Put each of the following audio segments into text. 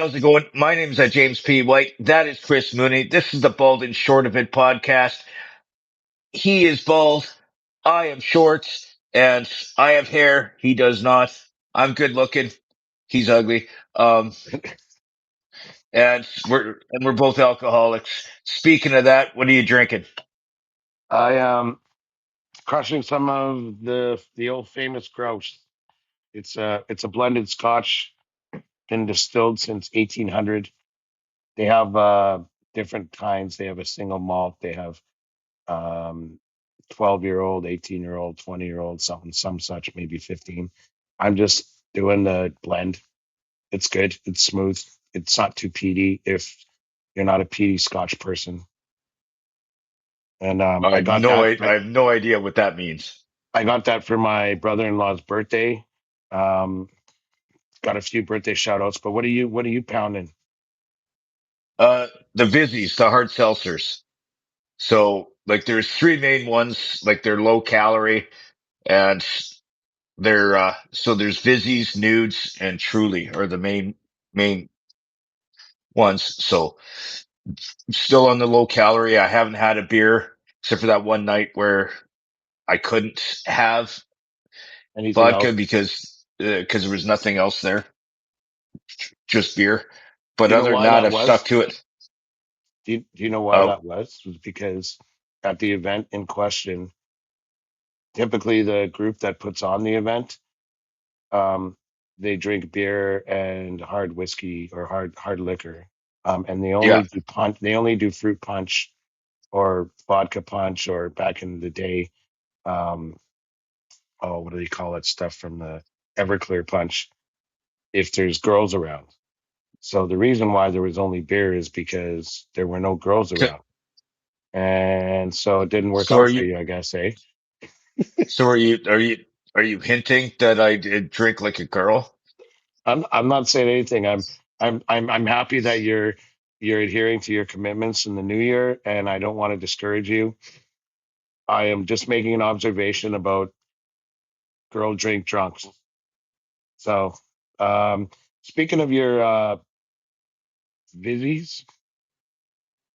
how's it going? My name is James P. White. That is Chris Mooney. This is the Bald and Short of It podcast. He is bald. I am short, and I have hair. He does not. I'm good looking. He's ugly. Um, and we're both alcoholics. Speaking of that, what are you drinking? I am crushing some of the old famous grouse. It's a blended Scotch, been distilled since 1800. They have different kinds. They have a single malt. They have 12-year-old, 18-year-old, 20-year-old, something, some such, maybe 15. I'm just doing the blend. It's good. It's smooth. It's not too peaty if you're not a peaty Scotch person. And I have I have no idea what that means. I got that for my brother-in-law's birthday. Um, got a few birthday shout outs, but what are you pounding? Uh, the Vizzies, the hard seltzers. So, like, there's three main ones. Like, they're low calorie, and so there's Vizzies, Nudes, and Truly are the main ones. So still on the low calorie. I haven't had a beer except for that one night where I couldn't have Anything vodka else? because there was nothing else there, just beer. Do But you know other than why that, that I've stuck was? to it. Do you know why Oh, that was? Was because at the event in question, typically the group that puts on the event, um, they drink beer and hard whiskey or hard liquor, and they yeah. only do punch. They only do fruit punch or vodka punch, or back in the day, um, oh, what do they call that stuff from the Everclear punch? If there's girls around. So the reason why there was only beer is because there were no girls around. And so it didn't work So are out for you? you, I guess, eh? So are you hinting that I did drink like a girl? I'm not saying anything. I'm happy that you're adhering to your commitments in the new year, and I don't want to discourage you. I am just making an observation about girl drink drunks. So um speaking of your Vizzies,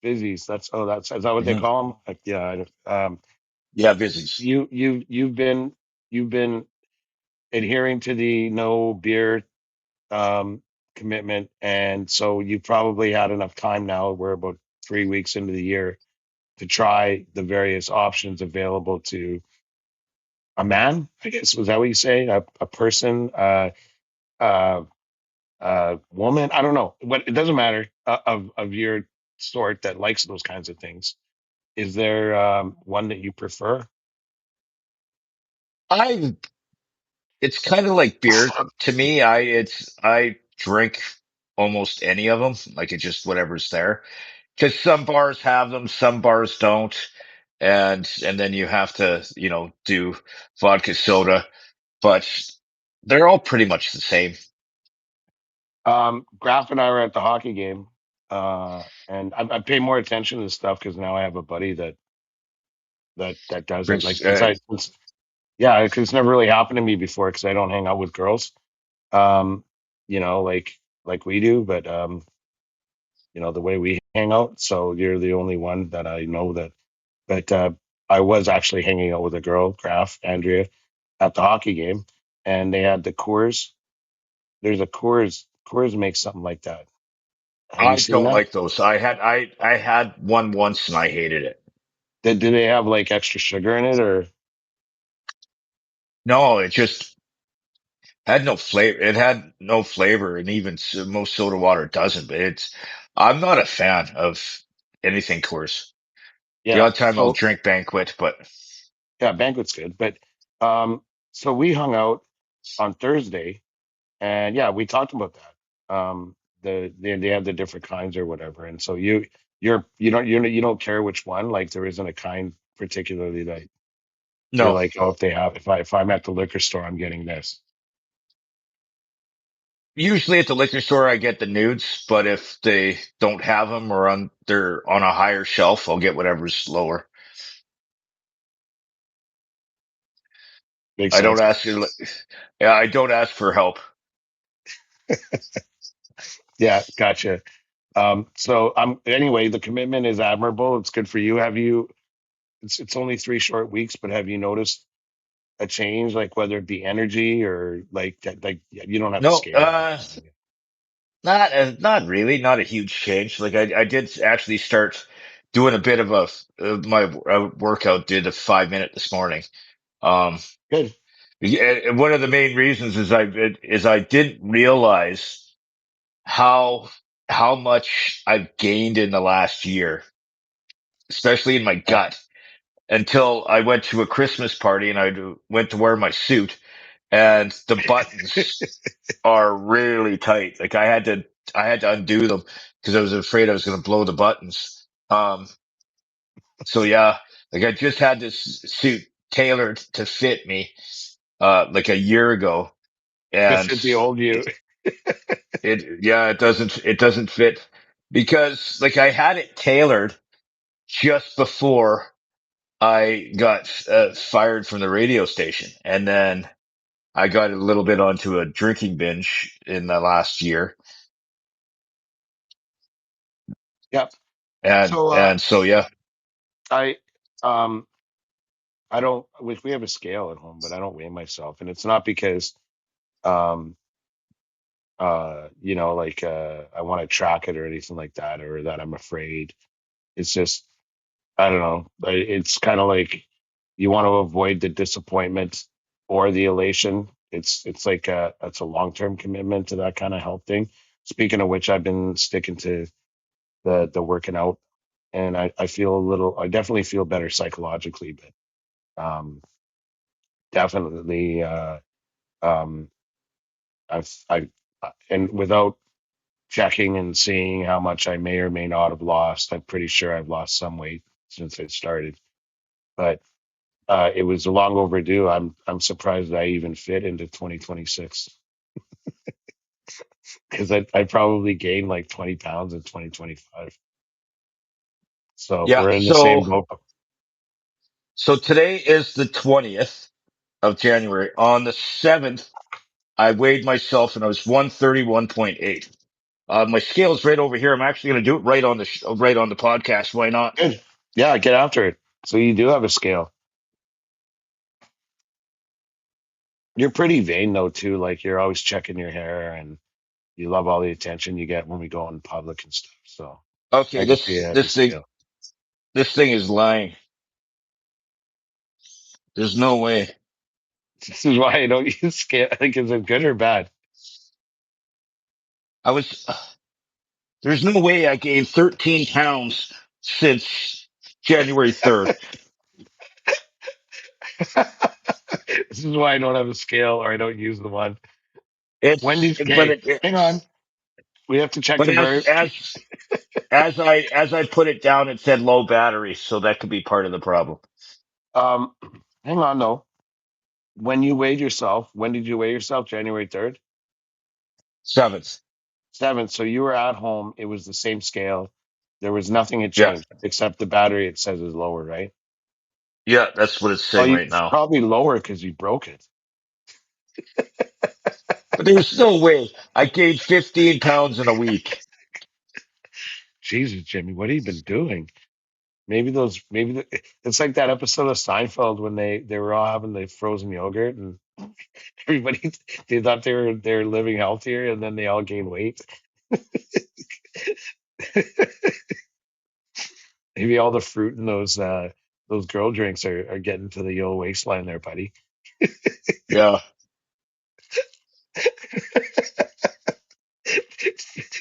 Vizzies, that's is that what they Mhm. call them? Yeah, Yeah, Vizzies. you've been adhering to the no beer um, commitment, and so you probably had enough time now. We're about 3 weeks into the year to try the various options available to a man. I guess was that what you say? A person, uh, woman. I don't know, but it doesn't matter of your sort that likes those kinds of things. Is there one that you prefer? I It's kind of like beer to me. I drink almost any of them, like it's just whatever's there. Because some bars have them, some bars don't, and then you have to, do vodka soda, but they're all pretty much the same. Graf and I were at the hockey game, and I pay more attention to this stuff because now I have a buddy that does it. Like Drinks, since yeah, because it's never really happened to me before because I don't hang out with girls, um, like we do, but the way we hang out. So you're the only one that I know that. But I was actually hanging out with a girl, Graf Andrea, at the hockey game, and they had the Coors. There's a Coors. Coors makes something like that. Have you I seen don't that? like those. I had one once and I hated it. Do they have like extra sugar in it, or No, it just had no flavor. It had no flavor, and even most soda water doesn't. But I'm not a fan of anything Coors. The yeah? odd time I'll So drink Banquet, but yeah, banquet's good, but um, so we hung out on Thursday, and yeah, we talked about that. They have the different kinds or whatever, and so you don't care which one. Like there isn't a kind particularly that you're no. like, oh, if I'm at the liquor store, I'm getting this. Usually at the liquor store, I get the nudes, but if they don't have them or they're on a higher shelf, I'll get whatever's lower. Makes I don't sense. ask. Yeah, I don't ask for help. Yeah, gotcha. So anyway, the commitment is admirable. It's good for you. Have you? It's only 3 short weeks, but have you noticed a change, like whether it be energy or like yeah, you don't have a No, scale? not really, not a huge change. Like I did actually start doing a bit of my workout. Did a 5 minute this morning. Um, Good. and one of the main reasons is I didn't realize how how much I've gained in the last year, especially in my Yeah. gut, until I went to a Christmas party and went to wear my suit, and the buttons are really tight. Like I had to undo them because I was afraid I was going to blow the buttons. So yeah, like I just had this suit tailored to fit me, like a year ago, To and fit the old you. yeah, it doesn't fit because like I had it tailored just before I got fired from the radio station, and then I got a little bit onto a drinking binge in the last year, Yep. and So so yeah. I um I don't we have a scale at home, but I don't weigh myself. And it's not because um I want to track it or anything like that, or that I'm afraid. It's just I don't know. It's kind of like you want to avoid the disappointment or the elation. It's like it's a long-term commitment to that kind of health thing. Speaking of which, I've been sticking to the working out, and I feel a little. I definitely feel better psychologically, but definitely um, I and without checking and seeing how much I may or may not have lost, I'm pretty sure I've lost some weight since I started. But it was long overdue. I'm surprised I even fit into 2026 because I probably gained like 20 pounds in 2025. So Yeah. we're in the same boat. So today is the 20th of January. On the 7th, I weighed myself and I was 131.8. My scale's right over here. I'm actually going to do it right on right on the podcast. Why not? Good. Yeah, get after it. So you do have a scale. You're pretty vain though too. Like you're always checking your hair and you love all the attention you get when we go out in public and stuff. So Okay. I can see it at the scale. This thing is lying. There's no way. This is why I don't use scale. I think is it good or bad? I was, there's no way I gained 13 pounds since January 3rd. This is why I don't have a scale or I don't use the one. Wendy's But gay. Hang on. We have to check but the bird. as I put it down, it said low battery. So that could be part of the problem. Um, hang on though. When you weighed yourself, when did you weigh yourself? January 3rd? 7th. 7th. So you were at home. It was the same scale. There was nothing had Yeah. changed except the battery it says is lower, right? Yeah. That's what it's Well, saying you right now. probably lower because you broke it. But there's no way I gained 15 pounds in a week. Jesus, Jimmy, what have you been doing? It's like that episode of Seinfeld when they were all having the frozen yogurt and everybody they thought they're living healthier and then they all gain weight. Maybe all the fruit in those girl drinks are getting to the old waistline there, buddy. Yeah.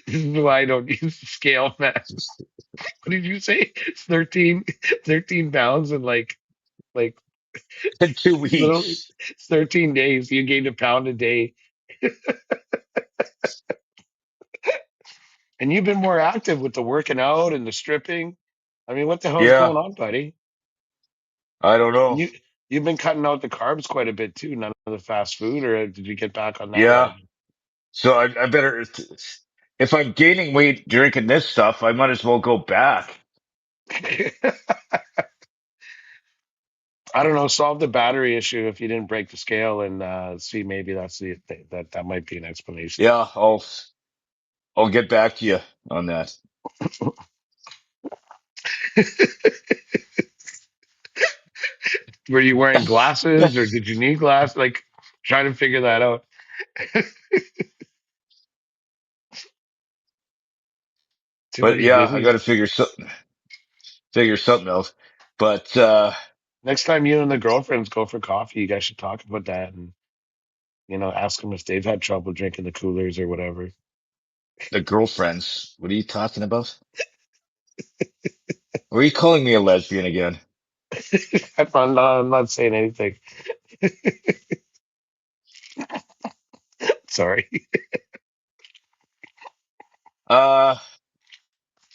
This is why I don't use the scale, man. What did you say? 13 pounds in like In two literally weeks. 13 days. You gained a pound a day. And you've been more active with the working out and the stripping. I mean, what the hell's Yeah. going on, buddy? I don't And know. you've been cutting out the carbs quite a bit too. None of the fast food, or did you get back on that Yeah. wagon? So I better, if I'm gaining weight drinking this stuff, I might as well go back. I don't know. Solve the battery issue if you didn't break the scale, and see maybe that's that might be an explanation. Yeah. I'll get back to you on that. Were you wearing glasses or did you need glasses? Like trying to figure that out. Too But many yeah, I got busy. to figure something else. But Next time you and the girlfriends go for coffee, you guys should talk about that and ask them if they've had trouble drinking the coolers or whatever. the girlfriends, what are you talking about? Or are you calling me a lesbian again? I'm not saying anything. Sorry. Uh,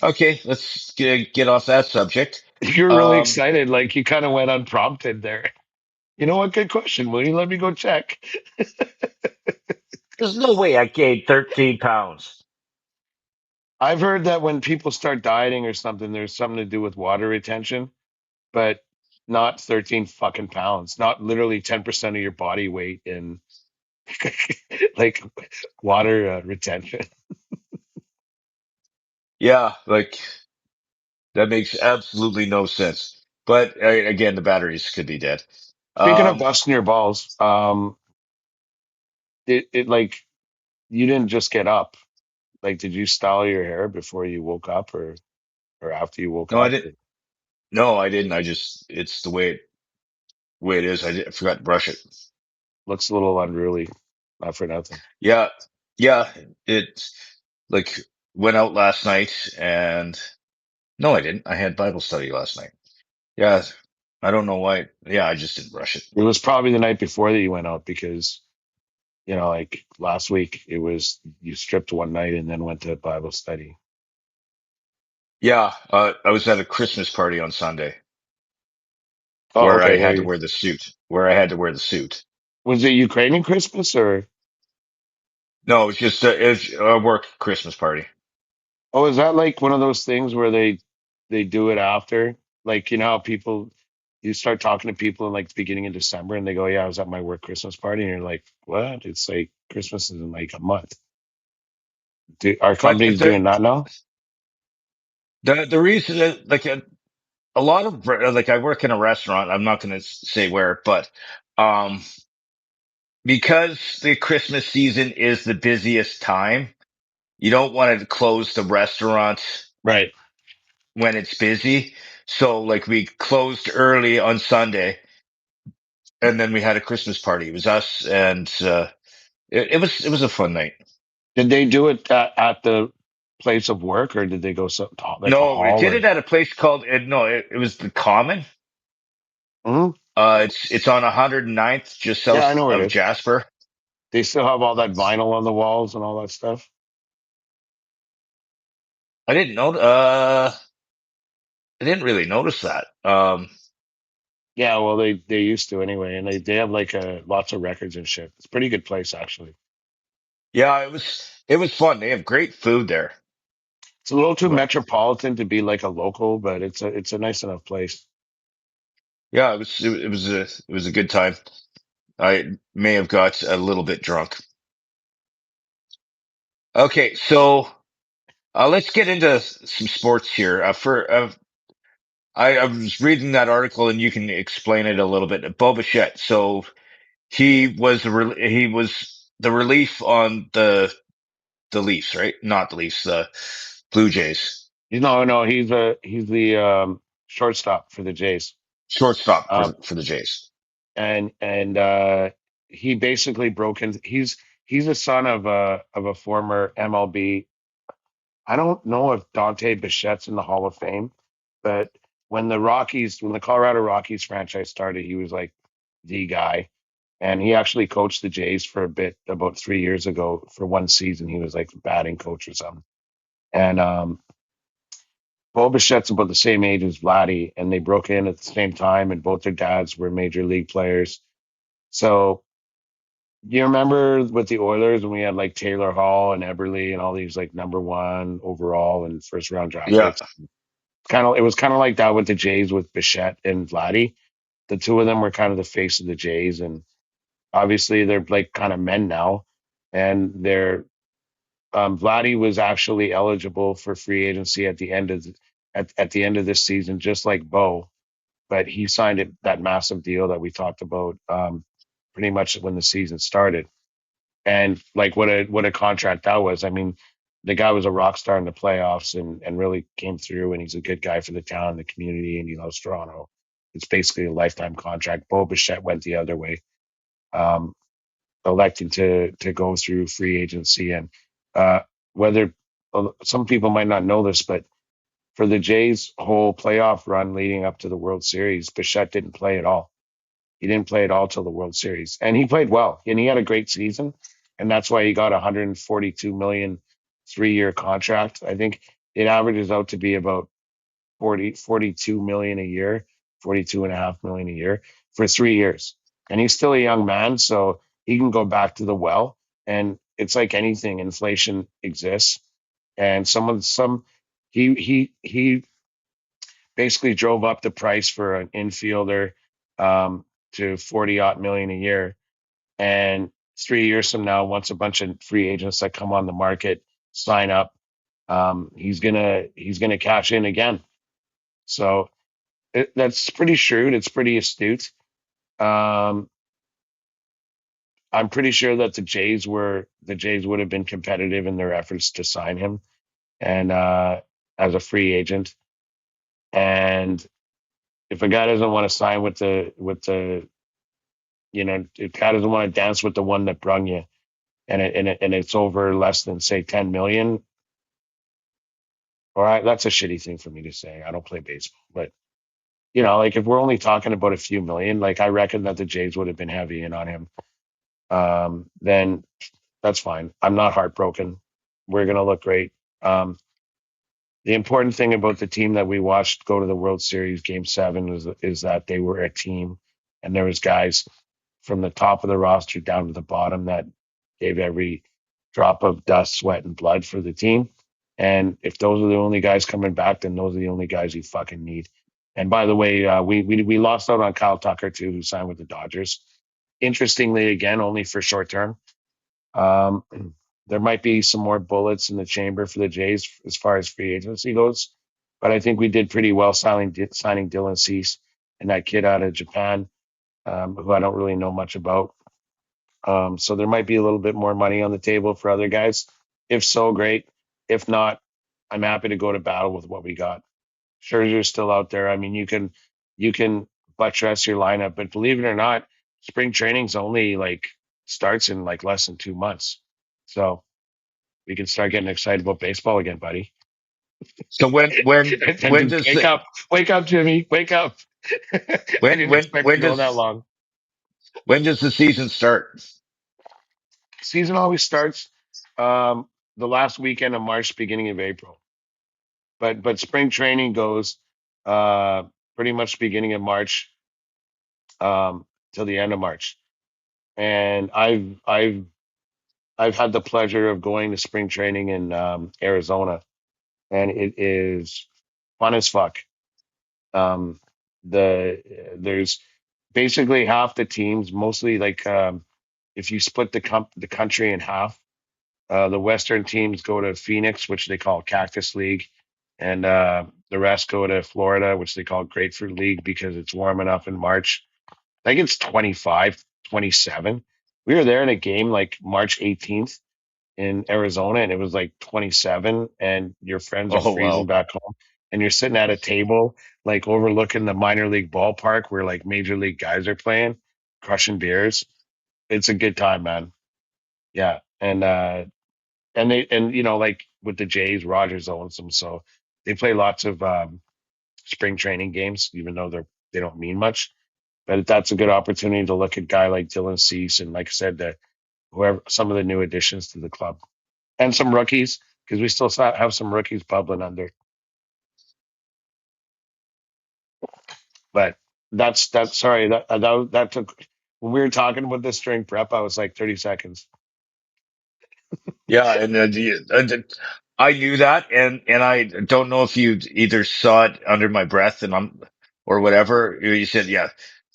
okay, let's get off that subject. You're really Um, excited. Like you kind of went unprompted there. You know what? Good question, Mooney. Let me go check. there's no way I gained 13 pounds. I've heard that when people start dieting or something, there's something to do with water retention, but not 13 fucking pounds, not literally 10% of your body weight in like water retention. Yeah, like that makes absolutely no sense. But again, the batteries could be dead. Speaking of Um, busting your balls, it like you didn't just get up. Like, did you style your hair before you woke up or after you woke no, I up? didn't. No, I didn't. I just, it's the way it is. I forgot to brush it. Looks a little unruly, not for nothing. Yeah. Yeah. It like went out last night and no, I didn't. I had Bible study last night. Yeah. I don't know why. Yeah. I just didn't brush it. It was probably the night before that you went out because, like last week, it was you stripped one night and then went to Bible study. Yeah. I was at a Christmas party on Sunday Oh, where I okay. had to wear the suit, where I had to wear the suit. Was it Ukrainian Christmas or? No, it was a work Christmas party. Oh, is that like one of those things where they do it after? Like, how people you start talking to people in like the beginning of December and they go, "Yeah, I was at my work Christmas party," and you're like, "What?" It's like Christmas is in like a month. Our But company's doing that now? the reason that like a lot of like I work in a restaurant. I'm not going to say where, but um, because the Christmas season is the busiest time, you don't want to close the restaurant Right. when it's busy. So like we closed early on Sunday, and then we had a Christmas party. It was us, and it was a fun night. Did they do it at the place of work or did they go like a No, we hall did or? it at a place called no, it was the Common. Mhm. It's on 109th, just Yeah, I south know where it of is. Jasper. They still have all that vinyl on the walls and all that stuff. I didn't know. I didn't really notice that. Yeah, well, they used to anyway, and they have like lots of records and shit. It's a pretty good place actually. Yeah, it was fun. They have great food there. It's a little too But metropolitan to be like a local, but it's a nice enough place. yeah, it was a good time. I may have got a little bit drunk. Okay, so let's get into some sports here. I was reading that article, and you can explain it a little bit. Bo Bichette. So he was the relief on the Leafs, right? Not the Leafs, the Blue Jays. No, he's the shortstop for the Jays. Shortstop for Um, for the Jays. and he basically broke in. He's a son of a former MLB. I don't know if Dante Bichette's in the Hall of Fame, but when the Colorado Rockies franchise started, he was like the guy. And he actually coached the Jays for a bit about 3 years ago for one season. He was like a batting coach or something. And Bo Bichette's about the same age as Vladdy, and they broke in at the same time, and both their dads were major league players. So you remember with the Oilers when we had like Taylor Hall and Eberle and all these like number one overall and first round draft Yeah, picks? It was kind of like that with the Jays with Bichette and Vladdy. The two of them were kind of the face of the Jays, and obviously they're like kind of men now, and Vladdy was actually eligible for free agency at the end of at the end of this season, just like Bo, but he signed that massive deal that we talked about pretty much when the season started. And like what a contract that was. I mean, the guy was a rock star in the playoffs and really came through. And he's a good guy for the town, the community, and he loves Toronto. It's basically a lifetime contract. Bo Bichette went the other way, um, electing to go through free agency. And uh, whether some people might not know this, but for the Jays' whole playoff run leading up to the World Series, Bichette didn't play at all. He didn't play at all till the World Series, and he played well, and he had a great season, and that's why he got 142 million 3-year contract. I think it averages out to be about 42 million a year, 42 and a half million a year for 3 years. And he's still a young man, so he can go back to the well. And it's like anything, inflation exists. And he basically drove up the price for an infielder to 40 odd million a year. And 3 years from now, once a bunch of free agents that come on the market sign up, he's gonna cash in again. So that's pretty shrewd. It's pretty astute. Um, I'm pretty sure that the Jays would have been competitive in their efforts to sign him and as a free agent. And if a guy doesn't want to sign with the if guy doesn't want to dance with the one that brung you, and it's over less than say 10 million. All right, that's a shitty thing for me to say. I don't play baseball, but like if we're only talking about a few million, like I reckon that the Jays would have been heavy in on him. Then that's fine. I'm not heartbroken. We're gonna look great. The important thing about the team that we watched go to the World Series Game 7 is that they were a team, and there was guys from the top of the roster down to the bottom that gave every drop of dust, sweat, and blood for the team. And if those are the only guys coming back, then those are the only guys you fucking need. And by the way, we lost out on Kyle Tucker too, who signed with the Dodgers. Interestingly, again, only for short term. Um, there might be some more bullets in the chamber for the Jays as far as free agency goes, but I think we did pretty well signing Dylan Cease and that kid out of Japan, who I don't really know much about. So there might be a little bit more money on the table for other guys. If so, great. If not, I'm happy to go to battle with what we got. Scherzer's still out there. I mean, you can buttress your lineup, but believe it or not, spring training's only like starts in like less than 2 months. So we can start getting excited about baseball again, buddy. So And when just does the wake up, Jimmy, wake up. I didn't expect to go that long. when does the season start? Season always starts the last weekend of March, beginning of April. But spring training goes uh, pretty much beginning of March till the end of March. And I've had the pleasure of going to spring training in Arizona, and it is fun as fuck. Um, there's basically half the teams, mostly like if you split the country in half, the Western teams go to Phoenix, which they call Cactus League, and the rest go to Florida, which they call Grapefruit League because it's warm enough in March. I think it's 25, 27. We were there in a game like March 18th in Arizona, and it was like 27, and your friends are Oh freezing wow. back home, and you're sitting at a table like overlooking the minor league ballpark where like major league guys are playing, crushing beers. It's a good time, man. Yeah, and like with the Jays, Rogers owns them, so they play lots of spring training games, even though they don't mean much. But that's a good opportunity to look at a guy like Dylan Cease and, like I said, whoever some of the new additions to the club and some rookies because we still have some rookies bubbling under. But that's sorry that took when we were talking about this during prep. I was like 30 seconds. Yeah, and I knew that, and I don't know if you either saw it under my breath and I'm or whatever. You said, yeah,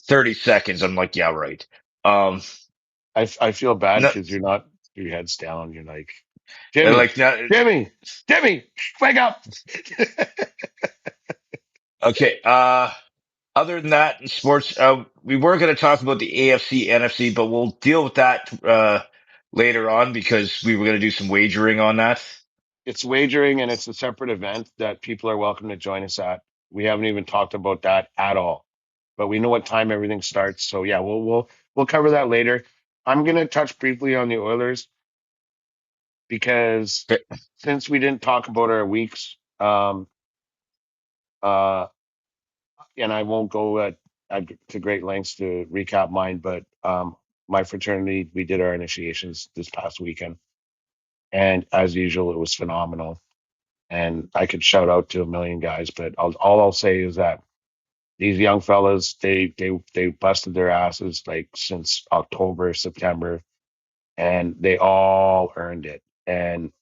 30 seconds. I'm like, yeah, right. Um, I feel bad no, because you're not your head's down. You're like. And Jimmy, like now, Jimmy, Jimmy, wake up. okay. Other than that, in sports, we were going to talk about the AFC, NFC, but we'll deal with that later on because we were going to do some wagering on that. It's wagering and it's a separate event that people are welcome to join us at. We haven't even talked about that at all, but we know what time everything starts. So yeah, we'll cover that later. I'm gonna touch briefly on the Oilers because Okay. since we didn't talk about our weeks, uh, and I won't go to great lengths to recap mine, but my fraternity, we did our initiations this past weekend, and as usual, it was phenomenal. And I could shout out to a million guys, but all I'll say is that these young fellas, they busted their asses like since October, September, and they all earned it. And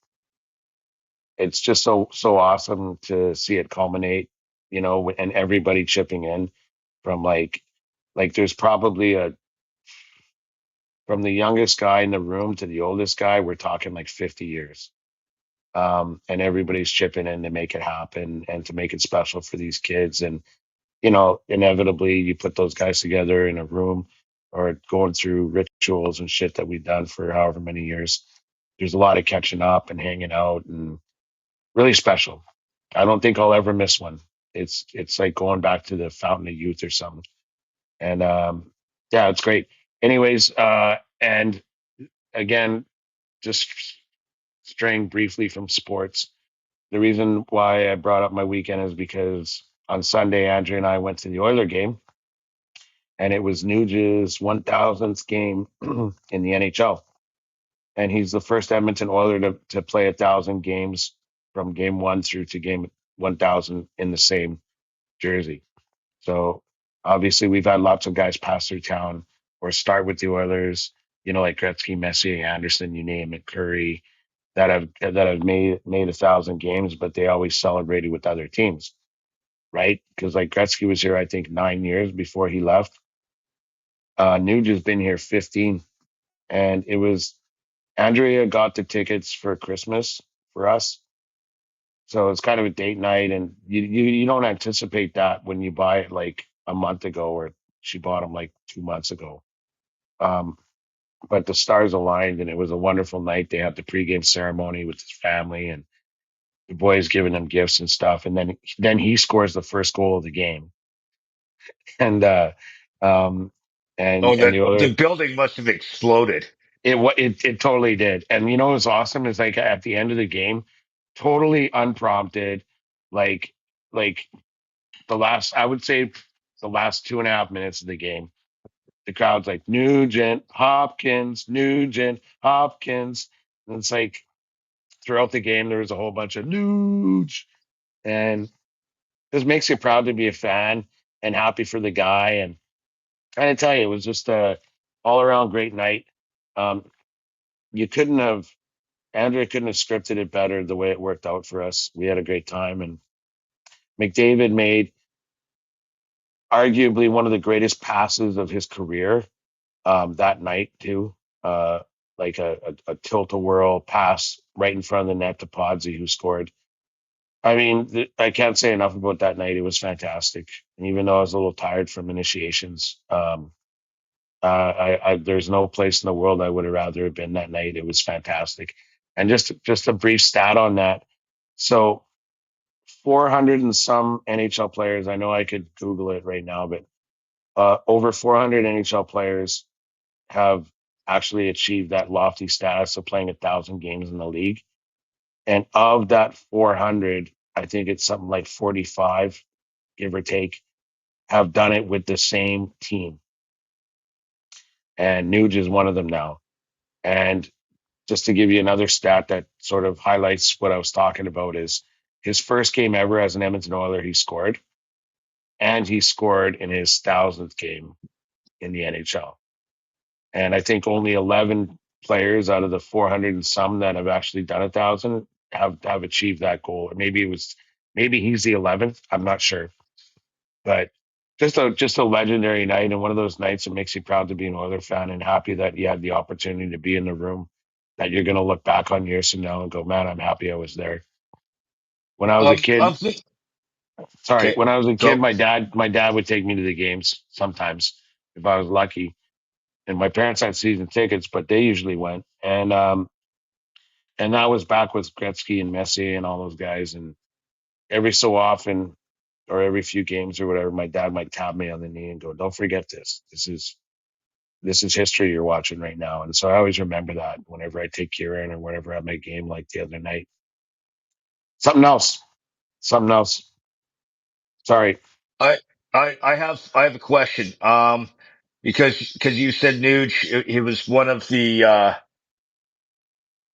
it's just so awesome to see it culminate, and everybody chipping in from like there's probably a from the youngest guy in the room to the oldest guy, we're talking like 50 years. And everybody's chipping in to make it happen and to make it special for these kids. And inevitably you put those guys together in a room or going through rituals and shit that we've done for however many years. There's a lot of catching up and hanging out and really special. I don't think I'll ever miss one. It's like going back to the fountain of youth or something. And yeah, it's great. Anyways, and again, just straying briefly from sports. The reason why I brought up my weekend is because on Sunday, Andrew and I went to the Oiler game, and it was Nuge's 1000th game in the NHL. And he's the first Edmonton Oiler to play 1,000 games from game one through to game 1,000 in the same jersey. So obviously, we've had lots of guys pass through town or start with the Oilers, like Gretzky, Messier, Anderson, you name it, Curry, that have made 1,000 games, but they always celebrated with other teams, right? Because like Gretzky was here, I think 9 years before he left. Nuge has been here 15, and it was Andrea got the tickets for Christmas for us, so it's kind of a date night, and you don't anticipate that when you buy it like a month ago, or she bought them like 2 months ago. Um, but the stars aligned, and it was a wonderful night. They had the pregame ceremony with his family, and the boys giving him gifts and stuff, and then he scores the first goal of the game, and um, and Oh, and that the other the building must have exploded. it totally did. And what's awesome is like at the end of the game, totally unprompted, like like I would say the last 2.5 minutes of the game, the crowd's like Nugent Hopkins, Nugent Hopkins, and it's like throughout the game there was a whole bunch of Nuge, and this makes you proud to be a fan and happy for the guy. And I tell you, it was just a all around great night. Um, you couldn't have Andrea couldn't have scripted it better the way it worked out for us. We had a great time, and McDavid made arguably one of the greatest passes of his career that night too. Uh, like a tilt-a-whirl pass right in front of the net to Podsy, who scored. I mean, I can't say enough about that night. It was fantastic, and even though I was a little tired from initiations, there's no place in the world I would have rather have been that night. It was fantastic, and just a brief stat on that. So 400 and some NHL players. I know I could Google it right now, but over 400 NHL players have actually achieved that lofty status of playing 1,000 games in the league. And of that 400, I think it's something like 45, give or take, have done it with the same team. And Nuge is one of them now. And just to give you another stat that sort of highlights what I was talking about is his first game ever as an Edmonton Oiler, he scored, and he scored in his 1,000th game in the NHL. And I think only 11 players out of the 400 and some that have actually done 1,000 have achieved that goal. Or maybe he's the 11th. I'm not sure, but just a legendary night, and one of those nights that makes you proud to be an Oiler fan and happy that you had the opportunity to be in the room that you're going to look back on years from now and go, man, I'm happy I was there. When I was a kid, I'm think, sorry, okay, when I was a kid, go. my dad would take me to the games sometimes if I was lucky. And my parents had season tickets, but they usually went. And that was back with Gretzky and Messi and all those guys. And every so often, or every few games or whatever, my dad might tap me on the knee and go, "Don't forget this. This is history you're watching right now." And so I always remember that whenever I take Kieran or whenever I'm at a game like the other night. Something else. Something else. Sorry. I I have a question. Because you said Nuge, he was one of the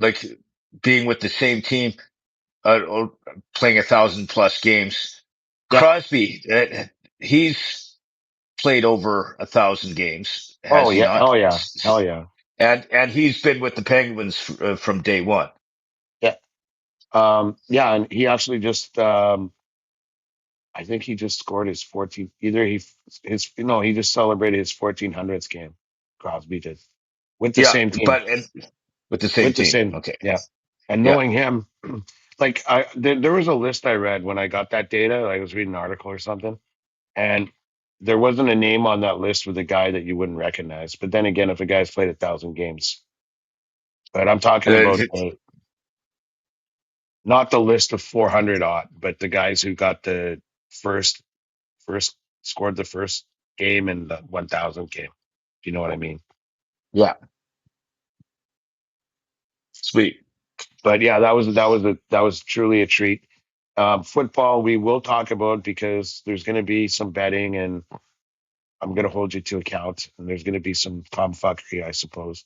like being with the same team, or playing 1,000 plus games. Yeah. Crosby, he's played over 1,000 games, Oh has he yeah. not? Oh yeah. Hell yeah. And he's been with the Penguins from day one. Yeah. Yeah. And he actually just I think he just scored his 14th. Either he just celebrated his 1400th game. Crosby did with the Yeah, same team. but and with the same With the team. same, Okay. yeah. And Yeah. knowing him, like there was a list I read when I got that data. I was reading an article or something, and there wasn't a name on that list with a guy that you wouldn't recognize. But then again, if a guy's played 1,000 games, but I'm talking about Uh, not the list of 400 odd, but the guys who got the first first scored the first game in the 1,000 game. Do you know what I mean? yeah. Sweet. But yeah, that was truly a treat. Football we will talk about because there's going to be some betting and I'm going to hold you to account and there's going to be some tomfuckery, I suppose.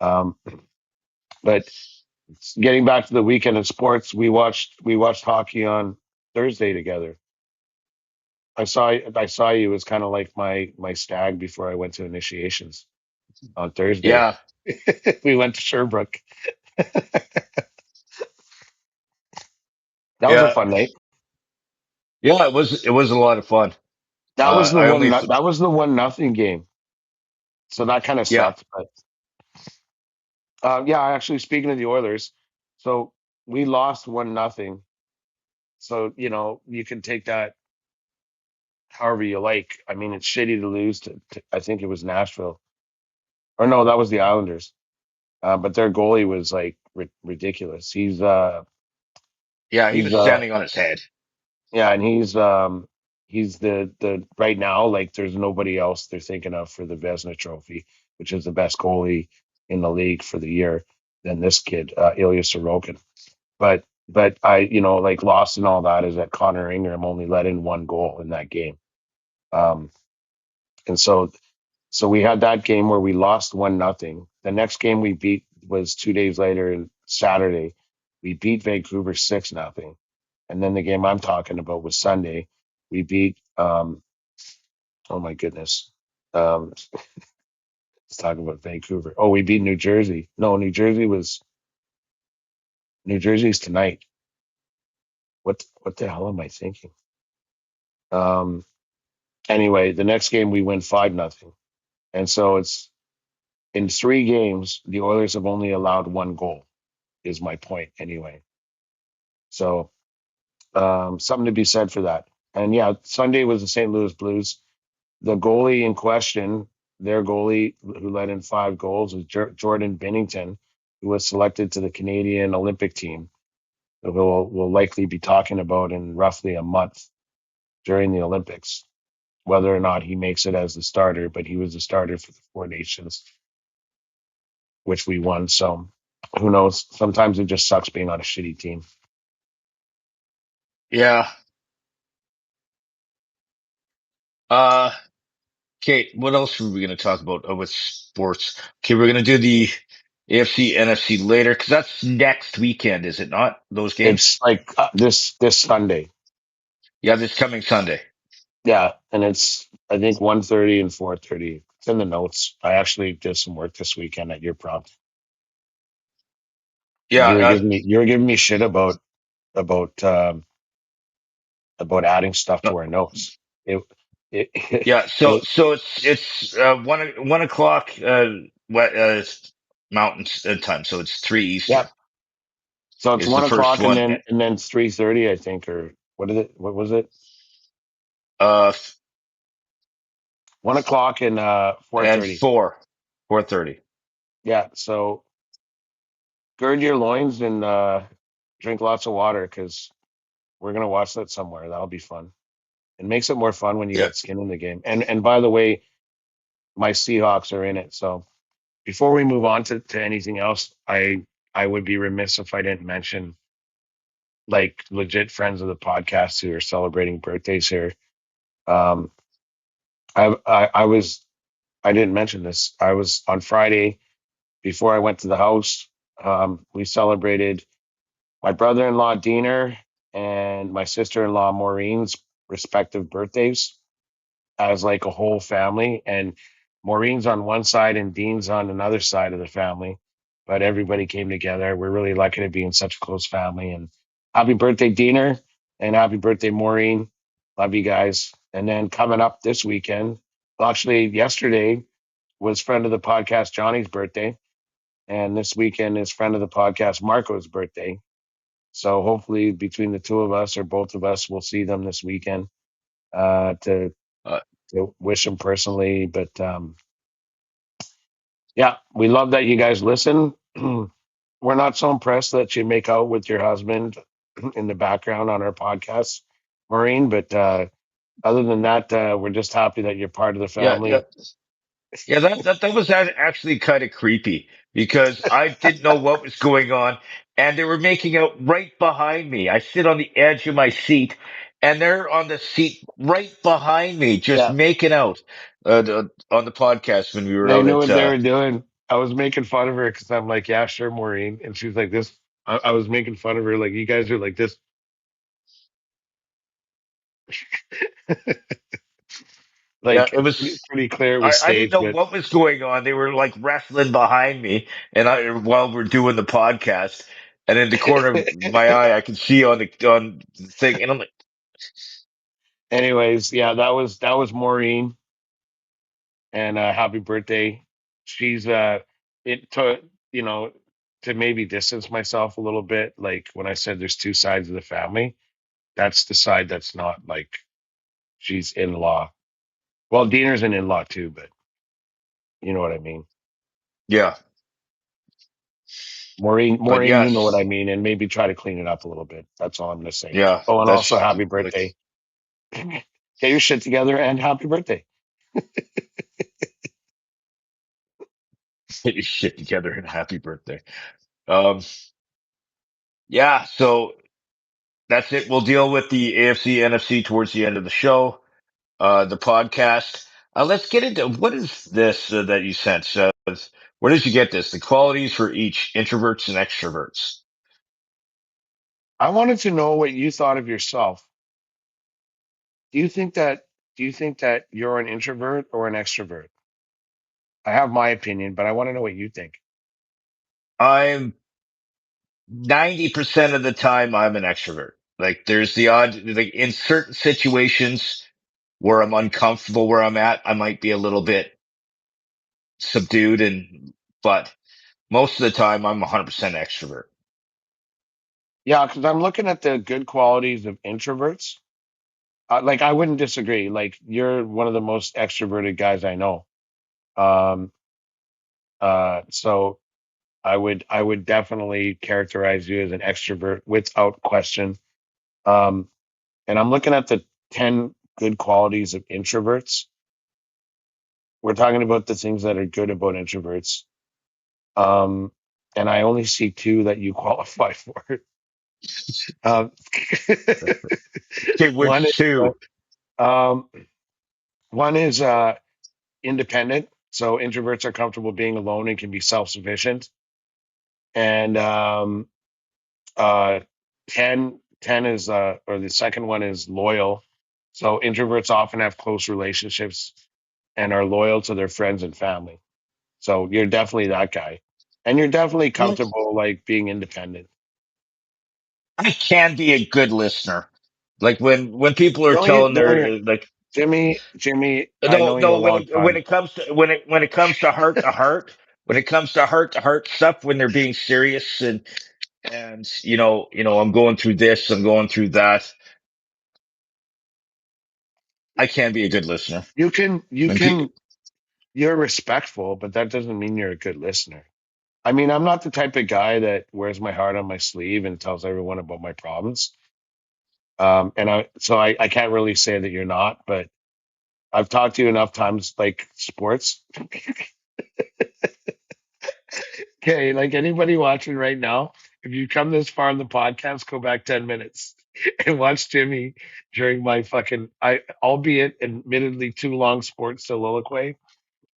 Um, but getting back to the weekend of sports, we watched hockey on Thursday together. I saw you. It was kind of like my stag before I went to initiations on Thursday. Yeah. We went to Sherbrooke. That was a Yeah. fun night. Yeah. It was a lot of fun. That was the I one. only, That was the 1-0 game. So that kind of yeah, sucked. But yeah, actually, speaking of the Oilers, so we lost 1-0. So you can take that however you like. I mean, it's shitty to lose to I think it was Nashville, or no, that was the Islanders. But their goalie was like ridiculous. yeah, he He's was standing on his head. yeah, and he's the right now, like there's nobody else they're thinking of for the Vezina Trophy, which is the best goalie in the league for the year than this kid, Ilya Sorokin. But I, like lost and all that is that Connor Ingram only let in one goal in that game. Um, and so we had that game where we lost 1-0. The next game we beat was 2 days later and Saturday. We beat Vancouver 6-0. And then the game I'm talking about was Sunday. We beat oh my goodness. Let's talk about Vancouver. Oh, we beat New Jersey. No, New Jersey's tonight. What the hell am I thinking? Um anyway, the next game we win 5-0. And so it's in 3 games, the Oilers have only allowed one goal, is my point anyway. So something to be said for that. And yeah, Sunday was the St. Louis Blues. The goalie in question, their goalie who let in 5 goals, was Jordan Binnington, who was selected to the Canadian Olympic team, that we'll likely be talking about in roughly a month during the Olympics, whether or not he makes it as the starter. But he was the starter for the Four Nations, which we won. So who knows? Sometimes it just sucks being on a shitty team. Yeah. Uh, okay. What else were we going to talk about with sports? Okay. We're going to do the AFC, NFC later because that's next weekend, is it not? Those games? It's like this Sunday. Yeah. This coming Sunday. Yeah, and it's I think 1:30 and 4:30. It's in the notes. I actually did some work this weekend at your prompt. Yeah. You were giving me shit about um, about adding stuff Uh, to our notes. It it, yeah. it So it's 1 o'clock, what, Mountain time, so it's 3 Yeah. Eastern So it's is the one first o'clock and one. then it's 3:30, I think, or what is it? What was it? Uh, 1 o'clock and four and thirty. 4:30. Yeah. So gird your loins and drink lots of water because we're gonna watch that somewhere. That'll be fun. It makes it more fun when you Yeah. got skin in the game. And by the way, my Seahawks are in it. So before we move on to anything else, I would be remiss if I didn't mention like legit friends of the podcast who are celebrating birthdays here. Um, I didn't mention this. I was on Friday before I went to the house. We celebrated my brother-in-law Diener and my sister-in-law Maureen's respective birthdays as like a whole family. And Maureen's on one side and Dean's on another side of the family. But everybody came together. We're really lucky to be in such a close family. And happy birthday, Diener, and happy birthday, Maureen. Love you guys. And then coming up this weekend, well, actually, yesterday was friend of the podcast Johnny's birthday. And this weekend is friend of the podcast Marco's birthday. So hopefully, between the two of us or both of us, we'll see them this weekend to Uh, wish him personally. But yeah, we love that you guys listen. We're not so impressed that you make out with your husband in the background on our podcast, Maureen. But other than that, we're just happy that you're part of the yeah, yeah, family. yeah. That was actually kind of creepy because I didn't know what was going on, and they were making out right behind me. I sit on the edge of my seat, and they're on the seat right behind me, just Yeah, making out on the podcast when we were I out knew at. what they were doing. I was making fun of her because I'm like, yeah, sure, Maureen. And she's like, this. I was making fun of her, like, you guys are like this. Yeah, Like, it pretty, was. pretty clear it was I didn't staged, know but what was going on. They were like wrestling behind me, and I while we're doing the podcast, and in the corner of my eye, I can see on the thing, and I'm like, anyways, yeah, that was Maureen, and happy birthday. She's it to you know to maybe distance myself a little bit. Like when I said there's two sides of the family, that's the side that's not like she's in law. Well, Diener's an in law too, but you know what I mean. yeah, but Maureen, you know what I yes, mean, and maybe try to clean it up a little bit. That's all I'm gonna say. yeah, Oh, and also that's happy like birthday. Get your shit together and happy birthday. get your shit together and happy birthday. Um, yeah, so that's it. We'll deal with the AFC NFC towards the end of the show. The podcast. Let's get into what is this that you sent? Where did you get this? The qualities for each introverts and extroverts. I wanted to know what you thought of yourself. Do you think that you're an introvert or an extrovert? I have my opinion, but I want to know what you think. I'm 90% of the time I'm an extrovert. Like there's the odd, like in certain situations where I'm uncomfortable where I'm at, I might be a little bit subdued but most of the time I'm 100% extrovert. Yeah, because I'm looking at the good qualities of introverts. Like I wouldn't disagree. Like you're one of the most extroverted guys I know. Um, so I would definitely characterize you as an extrovert without question. Um, and I'm looking at the 10 good qualities of introverts. We're talking about the things that are good about introverts. Um, and I only see two that you qualify for. Um, Okay, one is which two? um, one is independent. So introverts are comfortable being alone and can be self-sufficient. And uh, 10 is or the second one is loyal. So introverts often have close relationships and are loyal to their friends and family. So you're definitely that guy. And you're definitely Well, comfortable like being independent. I can be a good listener. Like when people are No, you telling no, their you're like Jimmy, I no know you no a long when time. it comes to when it comes to heart, when it comes to heart stuff, when they're being serious and I'm going through this, I'm going through that. I can be a good listener. You When can, you're respectful, but that doesn't mean you're a good listener. I mean, I'm not the type of guy that wears my heart on my sleeve and tells everyone about my problems. I can't really say that you're not, but I've talked to you enough times, like sports. Okay, like anybody watching right now, if you come this far in the podcast, go back 10 minutes and watch Jimmy during my fucking, albeit admittedly too long sports soliloquy,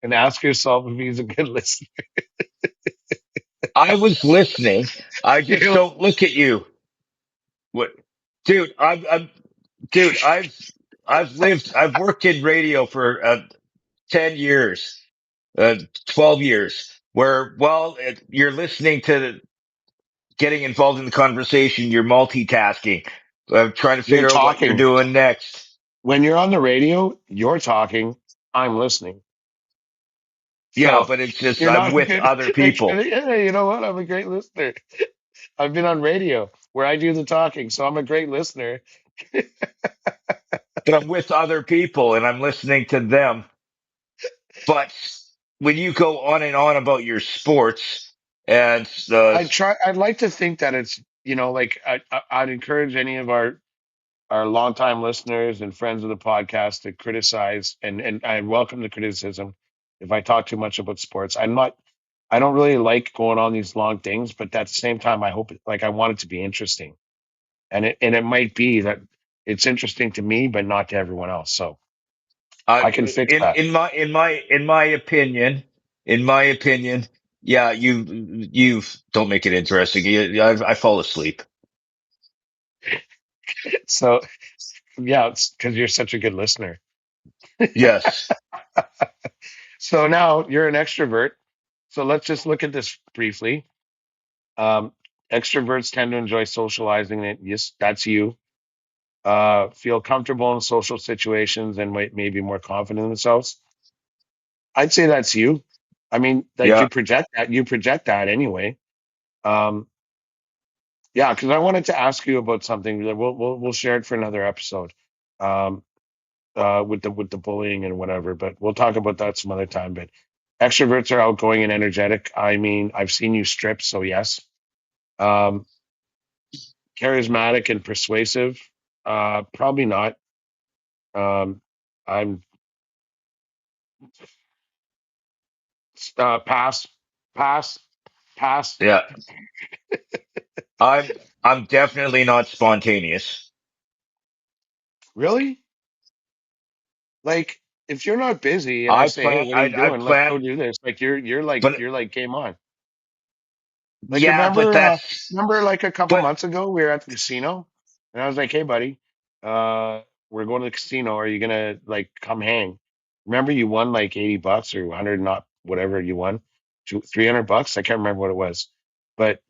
and ask yourself if he's a good listener. I was listening, I just You're don't look at you. What, dude? Dude. I've worked in radio for 10 years, 12 years. Where while you're listening to getting involved in the conversation, you're multitasking, trying to you're figure out what you're talking. doing next. When you're on the radio, you're talking, I'm listening. Yeah, So but it's just you're I'm not with good. other Like, people. yeah, you know what? I'm a great listener. I've been on radio where I do the talking, so I'm a great listener. But I'm with other people and I'm listening to them. But when you go on and on about your sports and the I'd like to think that it's, like I'd encourage any of our longtime listeners and friends of the podcast to criticize, and I welcome the criticism if I talk too much about sports. I don't really like going on these long things, but at the same time, I want it to be interesting. And it might be that it's interesting to me, but not to everyone else. So I can fix that. in my opinion, yeah, you don't make it interesting. I fall asleep. So yeah, it's because you're such a good listener. Yes. So now you're an extrovert. So let's just look at this briefly. Um, Extroverts tend to enjoy socializing. And yes, that's you. Feel comfortable in social situations and might maybe more confident in themselves. I'd say that's you. I mean, like Yeah. you project that anyway. Um, yeah, because I wanted to ask you about something that we'll share it for another episode. Um, with the bullying and whatever, but we'll talk about that some other time. But extroverts are outgoing and energetic. I mean, I've seen you strip, so yes. Um, Charismatic and persuasive, probably not. Um, I'm pass, pass, pass. Yeah. I'm I'm definitely not spontaneous. Really? Like, if you're not busy and I I say, "Hey, plan what are you I doing? Let's go plan do this," like but you're like game on. Like yeah, but that's remember like a couple but months ago we were at the casino and I was like, "Hey buddy, uh we're going to the casino. Are you gonna like come hang?" Remember you won like $80 or 100, not whatever you won, $300. I can't remember what it was, but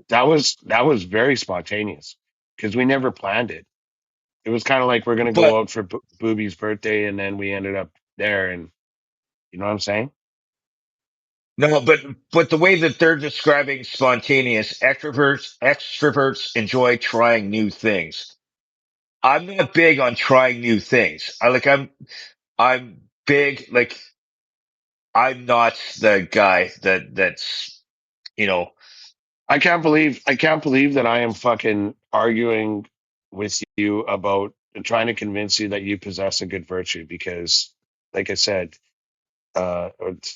that was very spontaneous because we never planned it. It was kind of like we're gonna but go out for Booby's birthday and then we ended up there, and you know what I'm saying? no, but the way that they're describing spontaneous, extroverts enjoy trying new things. I'm not big on trying new things. I'm big, like I'm not the guy that's you know I can't believe that I am fucking arguing with you about trying to convince you that you possess a good virtue because, like I said,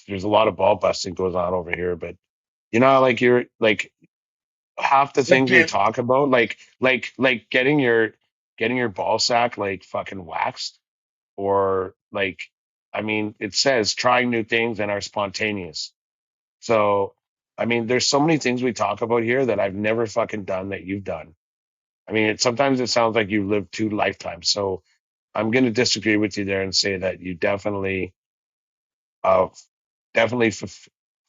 there's a lot of ball busting goes on over here. But like you're like half the like things we talk about, like getting your ball sack like fucking waxed, or like, I mean, it says trying new things and are spontaneous. So, I mean, there's so many things we talk about here that I've never fucking done that you've done. I mean, sometimes it sounds like you lived two lifetimes. So I'm going to disagree with you there and say that you uh, definitely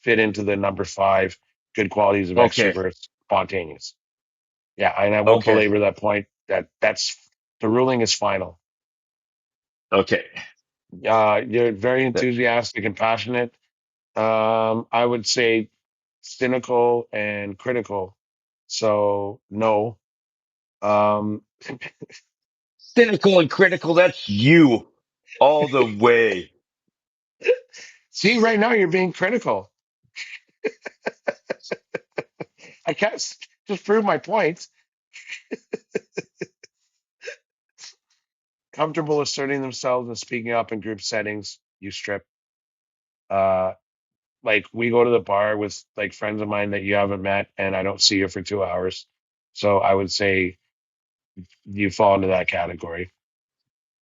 fit into the number five good qualities of okay, extroverts, spontaneous. Yeah, and I won't okay, belabor that point. That's the ruling is final. okay. You're very enthusiastic and passionate. I would say cynical and critical. So no. Um, Cynical and critical. That's you all the way. see, right now you're being critical. I can't just prove my point. Comfortable asserting themselves and speaking up in group settings. You strip. Uh, like we go to the bar with like friends of mine that you haven't met, and I don't see you for 2 hours. So I would say you fall into that category.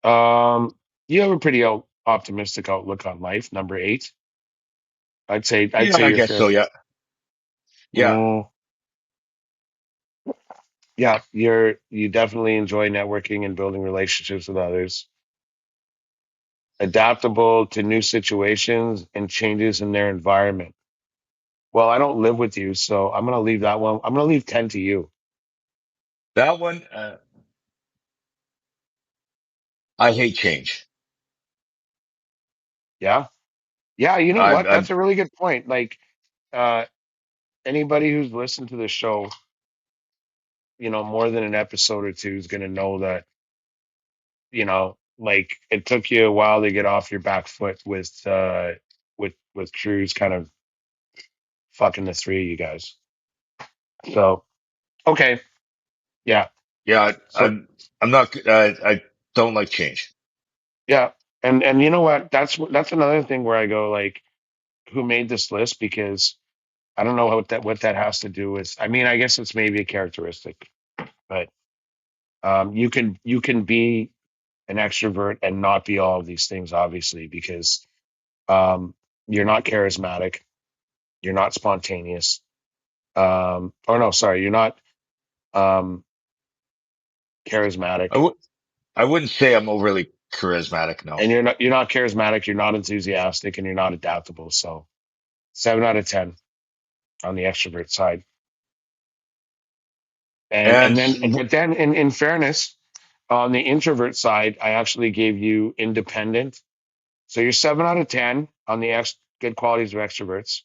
Um, you have a pretty optimistic outlook on life. Number eight, I'd Yeah, say I you're guess so. fairly. Yeah. Yeah. Mm, yeah, you definitely enjoy networking and building relationships with others. Adaptable to new situations and changes in their environment. Well, I don't live with you, so I'm gonna leave that one. I'm gonna leave 10 to you. That one, I hate change. Yeah. Yeah, you know what? I'm That's a really good point. Like uh anybody who's listened to the show, more than an episode or two is gonna know that, like it took you a while to get off your back foot with Cruz kind of fucking the three of you guys. So okay. Yeah. yeah, So I'm not, I don't like change. yeah. And you know what? That's another thing where I go like, who made this list? Because I don't know what that has to do with. I mean, I guess it's maybe a characteristic, but you can be an extrovert and not be all of these things, obviously, because um, you're not charismatic, you're not spontaneous. Or no, sorry, you're not um, I charismatic, would, I wouldn't say I'm overly charismatic. No. and you're not charismatic, you're not enthusiastic, and you're not adaptable. So 7 out of 10 on the extrovert side. And And then, but then in fairness, on the introvert side, I actually gave you independent. So you're 7 out of 10 on the good qualities of extroverts.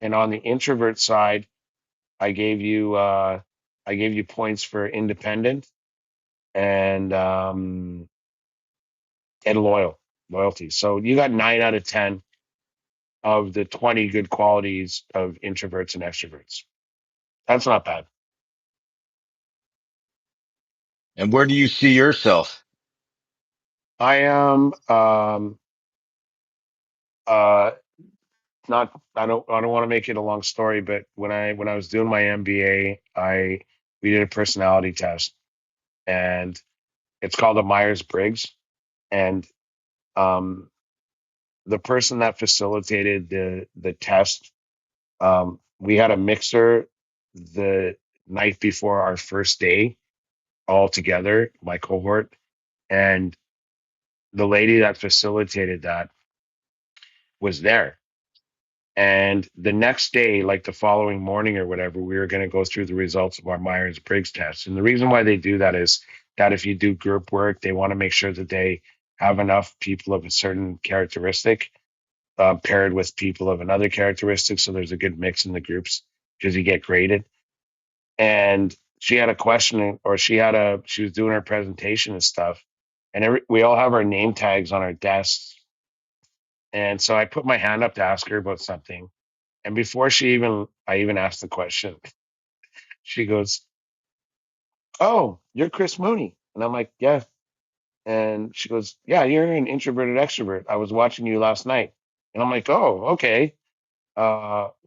And on the introvert side, I gave you points for independent and loyalty. So you got 9 out of 10 of the 20 good qualities of introverts and extroverts. That's not bad. and where do you see yourself? I am uh not I don't want to make it a long story, but when I was doing my MBA, I we did a personality test, and it's called a Myers-Briggs. And um, the person that facilitated the test, we had a mixer the night before our first day all together, my cohort, and the lady that facilitated that was there. And the next day, like the following morning or whatever, we were going to go through the results of our Myers Briggs test. And the reason why they do that is that if you do group work, they want to make sure that they have enough people of a certain characteristic paired with people of another characteristic. So there's a good mix in the groups because you get graded. And she had a question, or she was doing her presentation and stuff. And we all have our name tags on our desks. And so I put my hand up to ask her about something. And before I even asked the question, she goes, "Oh, you're Chris Mooney." And I'm like, "Yeah." And she goes, "Yeah, you're an introverted extrovert. I was watching you last night." And I'm like, "Oh, okay.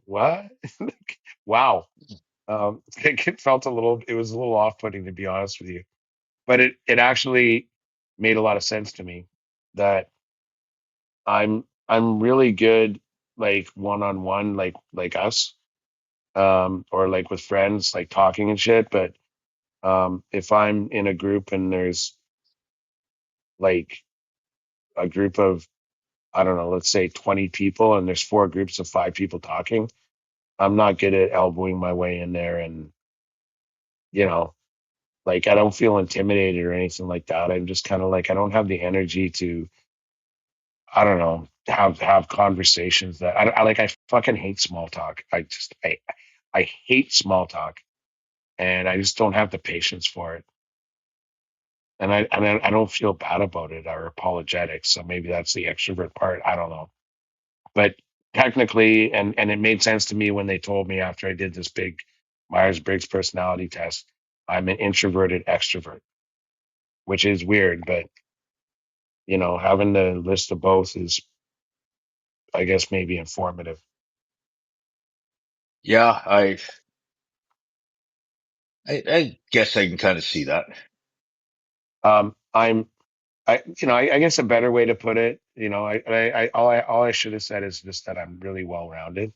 What?" Wow. It felt it was a little off-putting, to be honest with you. But it actually made a lot of sense to me that I'm really good like one-on-one, like us, or like with friends, like talking and shit. But if I'm in a group and there's like a group of, I don't know, let's say 20 people, and there's four groups of five people talking, I'm not good at elbowing my way in there. And, you know, like I don't feel intimidated or anything like that. I'm just kind of like, I don't have the energy to I don't know, have conversations that I like. I fucking hate small talk. I hate small talk, and I just don't have the patience for it. And I don't feel bad about it or apologetic. So maybe that's the extrovert part. I don't know, but technically, and it made sense to me when they told me after I did this big Myers Briggs personality test. I'm an introverted extrovert, which is weird, but having the list of both is, I guess, maybe informative. Yeah, I guess I can kind of see that. I'm, I guess a better way to put it, all I should have said is just that I'm really well rounded.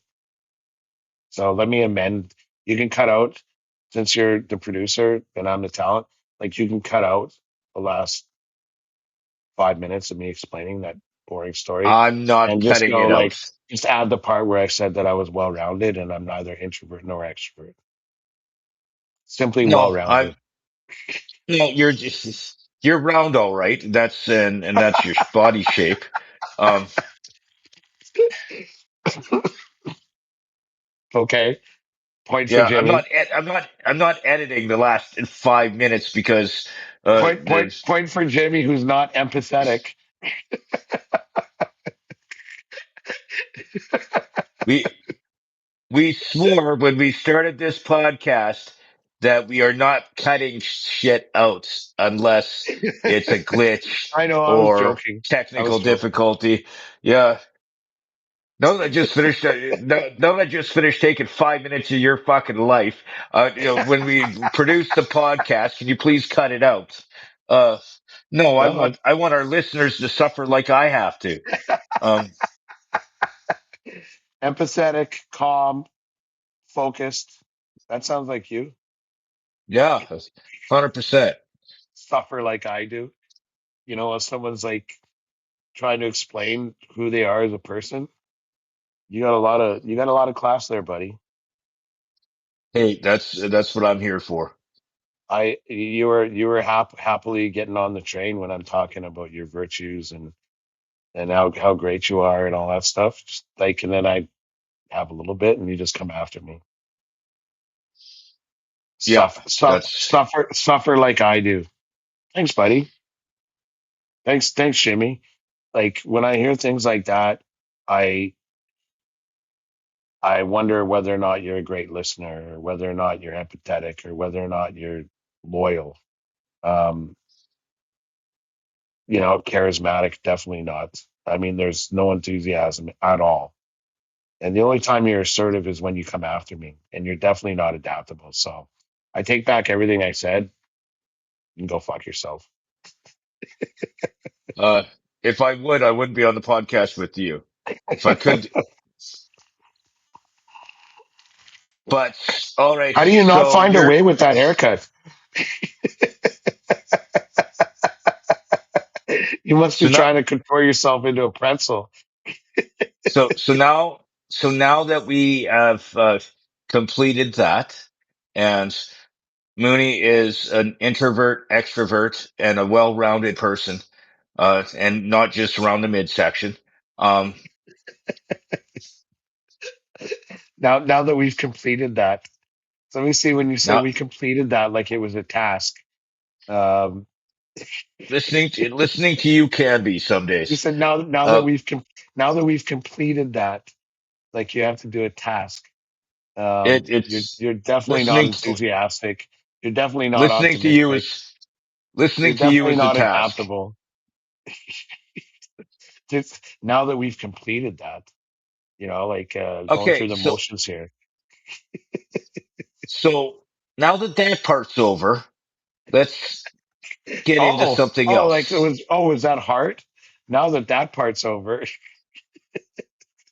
So let me amend. You can cut out, since you're the producer and I'm the talent, like you can cut out the last 5 minutes of me explaining that boring story I'm not and just cutting go it like, out. just add the part where I said that I was well rounded and I'm neither introvert nor extrovert. Simply well No, rounded. no, you're round, all right. And that's your body shape. Um, Okay. Point for yeah, Jimmy. I'm not editing the last 5 minutes because there's Point for Jimmy, who's not empathetic. we we swore when we started this podcast that we are not cutting shit out unless it's a glitch I know. I was or joking. I was technical joking. difficulty. Yeah. No, I just finished. No, I just finished taking 5 minutes of your fucking life. When we produce the podcast, can you please cut it out? Uh, no, No, I want our listeners to suffer like I have to. Um, empathetic, calm, focused. That sounds like you. yeah, 100%. Suffer like I do. If someone's like trying to explain who they are as a person, you got a lot of class there, buddy. Hey, that's what I'm here for. You were happily getting on the train when I'm talking about your virtues and how great you are and all that stuff. Just like, and then I have a little bit, and you just come after me. Yeah, that's Suffer like I do. Thanks, buddy. Thanks, Jimmy. Like when I hear things like that, I I wonder whether or not you're a great listener, or whether or not you're empathetic, or whether or not you're loyal. Um, charismatic, definitely not. I mean, there's no enthusiasm at all. And the only time you're assertive is when you come after me, and you're definitely not adaptable. So I take back everything I said. You can go fuck yourself. uh, if I would, I wouldn't be on the podcast with you. If I could, but all right. How do you not So find a you're way with that haircut? You must be so now trying to contort yourself into a pretzel. so so now so now that we have completed that, and Mooney is an introvert, extrovert, and a well-rounded person, and not just around the midsection. Um, Now that we've completed that, so let me see when you said now we completed that like it was a task. Um, listening to you can be some you days. said now that Uh, we've completed that, like you have to do a task. it's You're definitely not listening to enthusiastic. You're definitely not listening to you optimistic. is You're listening to you definitely is the not task. adaptable. Just now that we've completed that, like going Okay, through the so motions here. so now that that part's over, let's get into something Like it else. was. Oh, was that hard? Now that that part's over.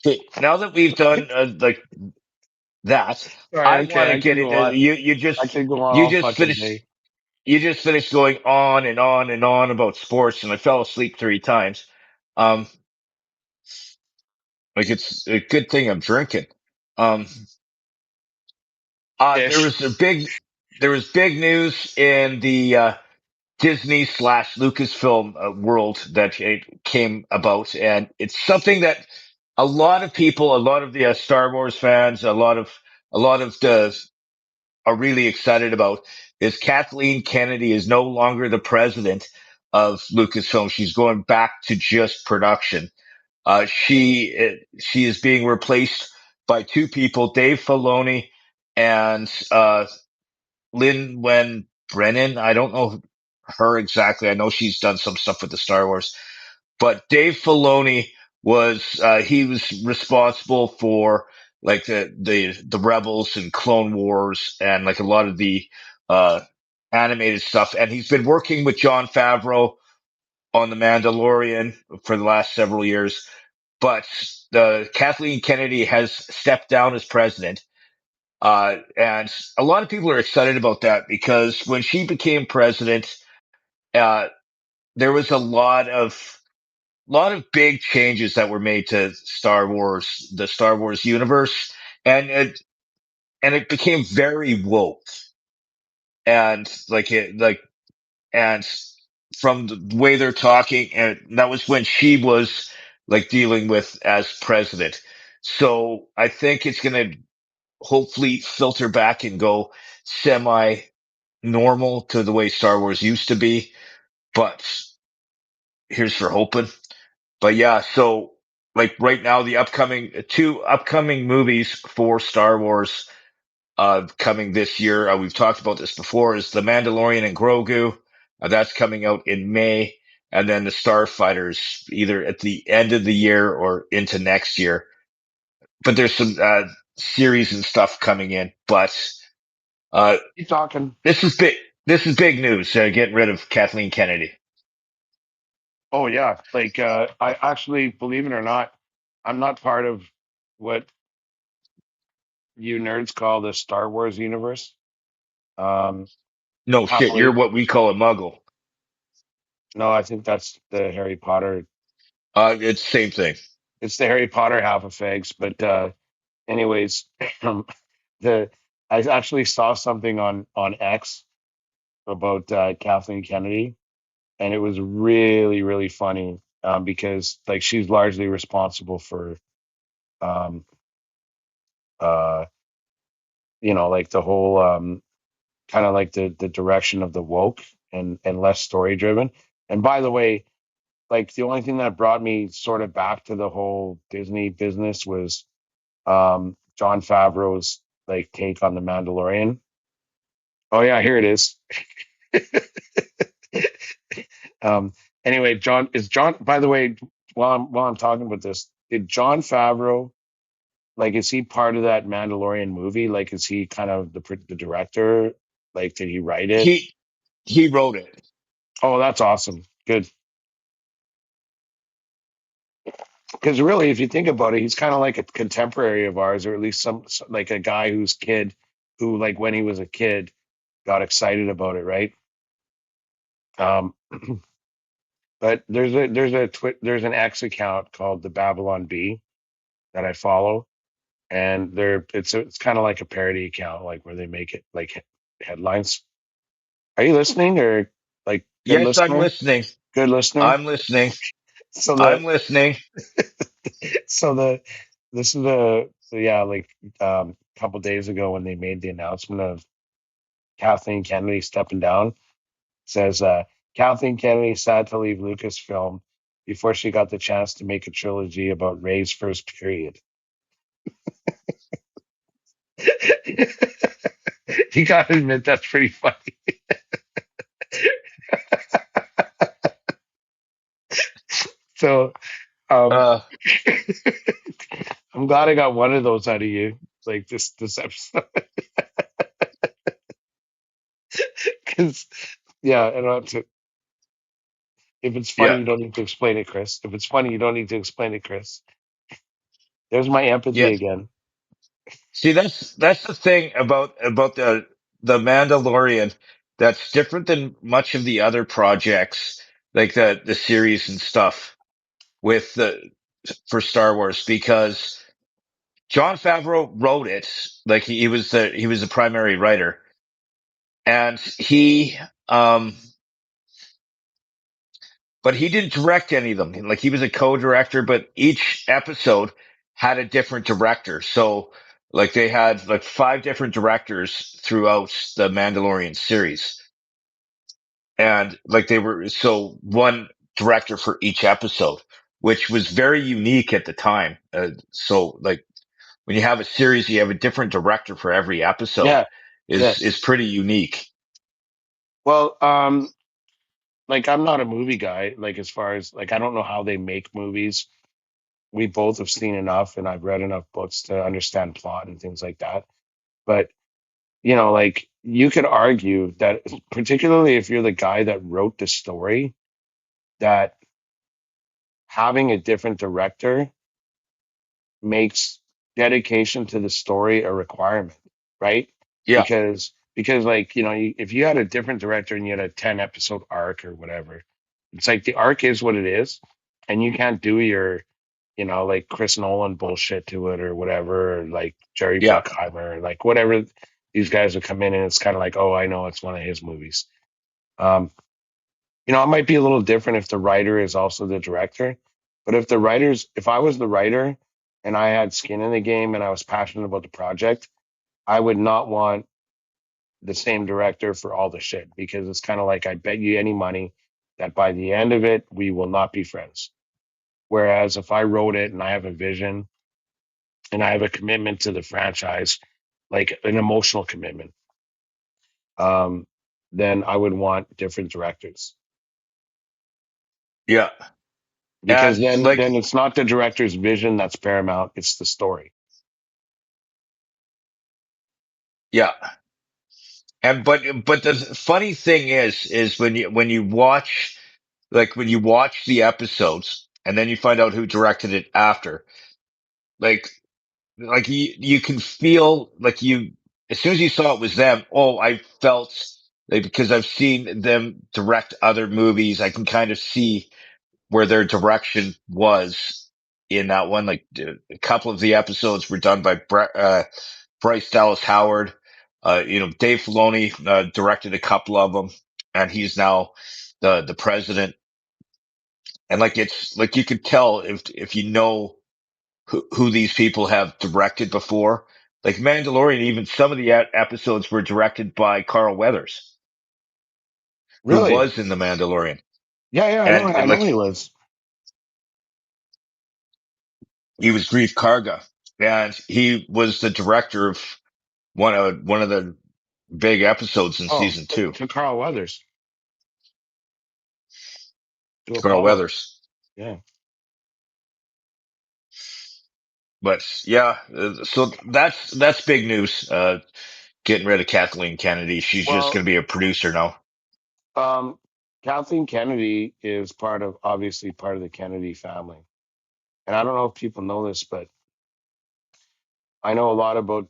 Okay, now that we've done like that, Sorry. I want Okay, to I can get go into on. you. I can go on You all just fucking finished. day. You just finished going on and on and on about sports, and I fell asleep 3 times. Um, like it's a good thing I'm drinking. Um, there Ish. was big news in the Disney slash Lucasfilm world that it came about, and it's something that a lot of people, a lot of the Star Wars fans, a lot of the are really excited about is Kathleen Kennedy is no longer the president of Lucasfilm. She's going back to just production. She is being replaced by two people, Dave Filoni and Lynn Wen Brennan. I don't know her exactly. I know she's done some stuff with the Star Wars, but Dave Filoni he was responsible for like the Rebels and Clone Wars and like a lot of the uh animated stuff, and he's been working with Jon Favreau on The Mandalorian for the last several years. But Kathleen Kennedy has stepped down as president, and a lot of people are excited about that because when she became president, uh, there was a lot of big changes that were made to Star Wars, the Star Wars universe, and it became very woke, and and from the way they're talking, and that was when she was like dealing with as president. So I think it's going to hopefully filter back and go semi normal to the way Star Wars used to be. But here's for hoping. But yeah, so like right now, the two upcoming movies for Star Wars coming this year. We've talked about this before. Is The Mandalorian and Grogu? That's coming out in May, and then the Starfighters either at the end of the year or into next year. But there's some series and stuff coming in. But uh, Keep talking. this is big. This is big news. Getting rid of Kathleen Kennedy. Oh yeah, like I actually, believe it or not, I'm not part of what you nerds call the Star Wars universe. Um, No shit, you're happily, what we call a Muggle. no, I think that's the Harry Potter. It's same thing. It's the Harry Potter half of fags. But anyways, the I actually saw something on X about Kathleen Kennedy, and it was really really funny because like she's largely responsible for um, uh, like the whole kind of like the direction of the woke and less story driven. And by the way, like the only thing that brought me sort of back to the whole Disney business was John Favreau's like take on the Mandalorian. Oh yeah, here it is. um, anyway, John is John. By the way, while I'm talking about this, did John Favreau, like, is he part of that Mandalorian movie? Like, is he kind of the director? Like, did he write it? He he wrote it. Oh, that's awesome. Good. Because really, if you think about it, he's kind of like a contemporary of ours, or at least like a guy who like when he was a kid got excited about it, right? Um, but there's an X account called the Babylon Bee that I follow, and it's kind of like a parody account, like where they make it like headlines. Are you listening, or like good Yes, I'm listener? listening. Good listener. I'm listening. So the I'm listening. so the this is yeah, like a couple days ago when they made the announcement of Kathleen Kennedy stepping down, says Kathleen Kennedy sad to leave Lucasfilm before she got the chance to make a trilogy about Ray's first period. You gotta admit that's pretty funny. So um Uh, I'm glad I got one of those out of you, like this episode. Because yeah, I don't have to. If it's funny, yeah, you don't need to explain it, Chris. If it's funny, you don't need to explain it, Chris. There's my yeah. empathy again. See, that's the thing about the Mandalorian that's different than much of the other projects, like the series and stuff with the for Star Wars, because Jon Favreau wrote it, like he was the primary writer, and he um but he didn't direct any of them. Like he was a co-director, but each episode had a different director. So like they had like five different directors throughout the Mandalorian series. And like they were, so one director for each episode, which was very unique at the time. So like when you have a series, you have a different director for every episode Yeah. is Yes. pretty unique. Well, like I'm not a movie guy. Like as far as like I don't know how they make movies. We both have seen enough, and I've read enough books to understand plot and things like that. But like you could argue that, particularly if you're the guy that wrote the story, that having a different director makes dedication to the story a requirement, right? Yeah. Because like if you had a different director and you had a 10 episode arc or whatever, it's like the arc is what it is, and you can't do your like Chris Nolan bullshit to it or whatever, or like Jerry Yeah. Bruckheimer, or like whatever these guys would come in and it's kind of like, oh, I know it's one of his movies. Um, it might be a little different if the writer is also the director, but if I was the writer and I had skin in the game and I was passionate about the project, I would not want the same director for all the shit because it's kind of like I bet you any money that by the end of it we will not be friends. Whereas if I wrote it and I have a vision and I have a commitment to the franchise, like an emotional commitment, um, then I would want different directors Yeah. because And then like, it's not the director's vision that's paramount; it's the story. yeah. And but the funny thing is when you watch when you watch the episodes and then you find out who directed it after, like you can feel like you as soon as you saw it was them. Oh, I felt like because I've seen them direct other movies, I can kind of see where their direction was in that one. Like a couple of the episodes were done by Bryce Dallas Howard. Dave Filoni directed a couple of them, and he's now the president. And like it's like you could tell if you know who these people have directed before. Like Mandalorian, even some of the episodes were directed by Carl Weathers, who Really? was in the Mandalorian, Yeah, yeah, I know. and I know like he was. he was Grief Karga, and he was the director of one of the big episodes in Oh, season two. to Carl Weathers, to Carl Apollo. Weathers. Yeah. But yeah, so that's big news. Getting rid of Kathleen Kennedy. She's just Well, going to be a producer now. um, Kathleen Kennedy is obviously part of the Kennedy family, and I don't know if people know this, but I know a lot about.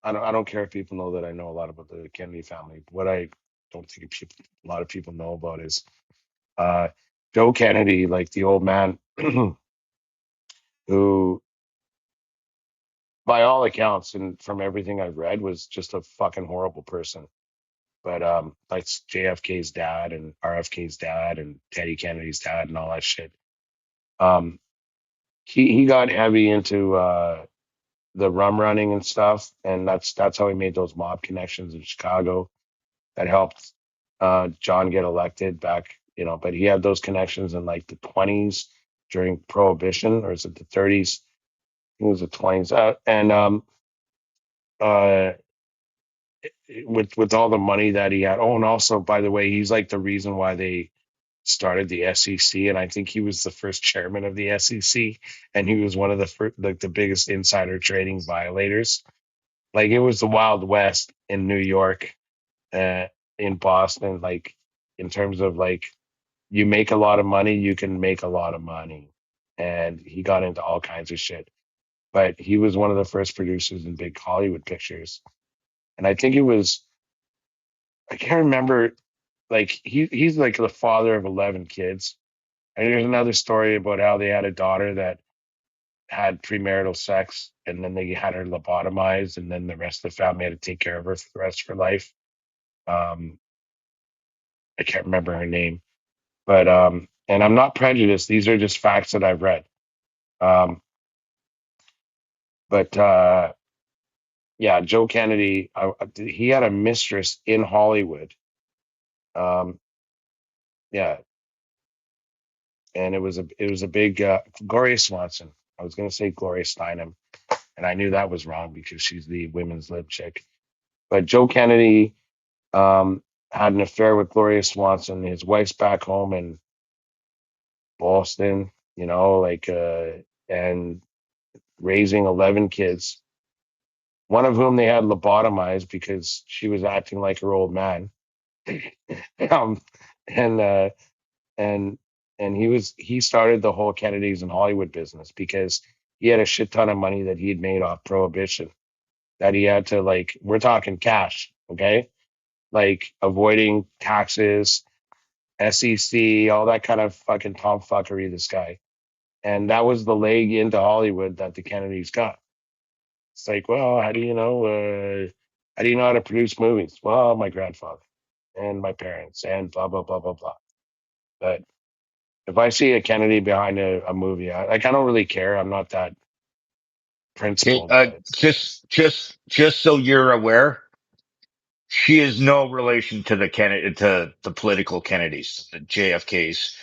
I don't care if people know that I know a lot about the Kennedy family. What I don't think a lot of people know about is uh, Joe Kennedy, like the old man, who, by all accounts and from everything I've read, was just a fucking horrible person. But that's JFK's dad and RFK's dad and Teddy Kennedy's dad and all that shit. Um, he got heavy into the rum running and stuff, and that's how he made those mob connections in Chicago that helped John get elected back. But he had those connections in like the 20s during Prohibition, or is it the 30s? I think it was the 20s, and uh, with all the money that he had. Oh, and also, by the way, he's like the reason why they started the SEC, and I think he was the first chairman of the SEC, and he was one of the like the biggest insider trading violators. Like it was the Wild West in New York, uh, in Boston. Like in terms of like you make a lot of money, you can make a lot of money, and he got into all kinds of shit. But he was one of the first producers in big Hollywood pictures, and I think it was I can't remember. Like he's like the father of 11 kids. And there's another story about how they had a daughter that had premarital sex and then they had her lobotomized and then the rest of the family had to take care of her for the rest of her life. Um, I can't remember her name, but And I'm not prejudiced. These are just facts that I've read. Um, but yeah, Joe Kennedy, he had a mistress in Hollywood. Um, yeah, and it was a big Gloria Swanson. I was going to say Gloria Steinem, and I knew that was wrong because she's the women's lib chick. But Joe Kennedy had an affair with Gloria Swanson. His wife's back home in Boston, and raising 11 kids, one of whom they had lobotomized because she was acting like her old man. um, and and he started the whole Kennedys in Hollywood business because he had a shit ton of money that he had made off prohibition that he had to, like, we're talking cash, okay, like avoiding taxes, SEC, all that kind of fucking tomfuckery. This guy, and that was the leg into Hollywood that the Kennedys got. It's like, well, how do you know how to produce movies? Well, my grandfather and my parents and blah blah blah blah blah. But if I see a Kennedy behind a movie, I don't really care. I'm not that Okay, principled, but just so you're aware, she is no relation to the political Kennedys, the JFKs.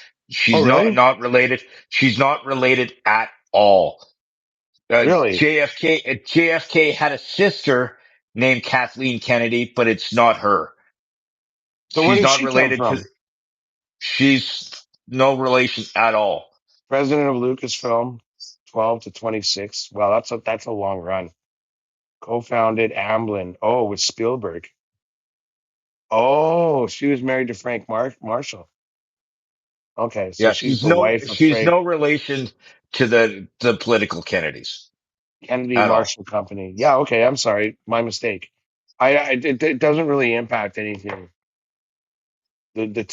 oh She's not really, not related. She's not related at all. really? JFK had a sister named Kathleen Kennedy, but it's not her. So where She's does not she come related to. from? She's no relation at all. President of Lucasfilm, 12 to 26. Well, that's a long run. Co-founded Amblin. Oh, with Spielberg. Oh, she was married to Frank Marshall. Okay, so Yeah, she's the wife of she's Frank no relation to the political Kennedys Kennedy at all. Marshall Company. Yeah, okay, I'm sorry, my mistake. It doesn't really impact anything. The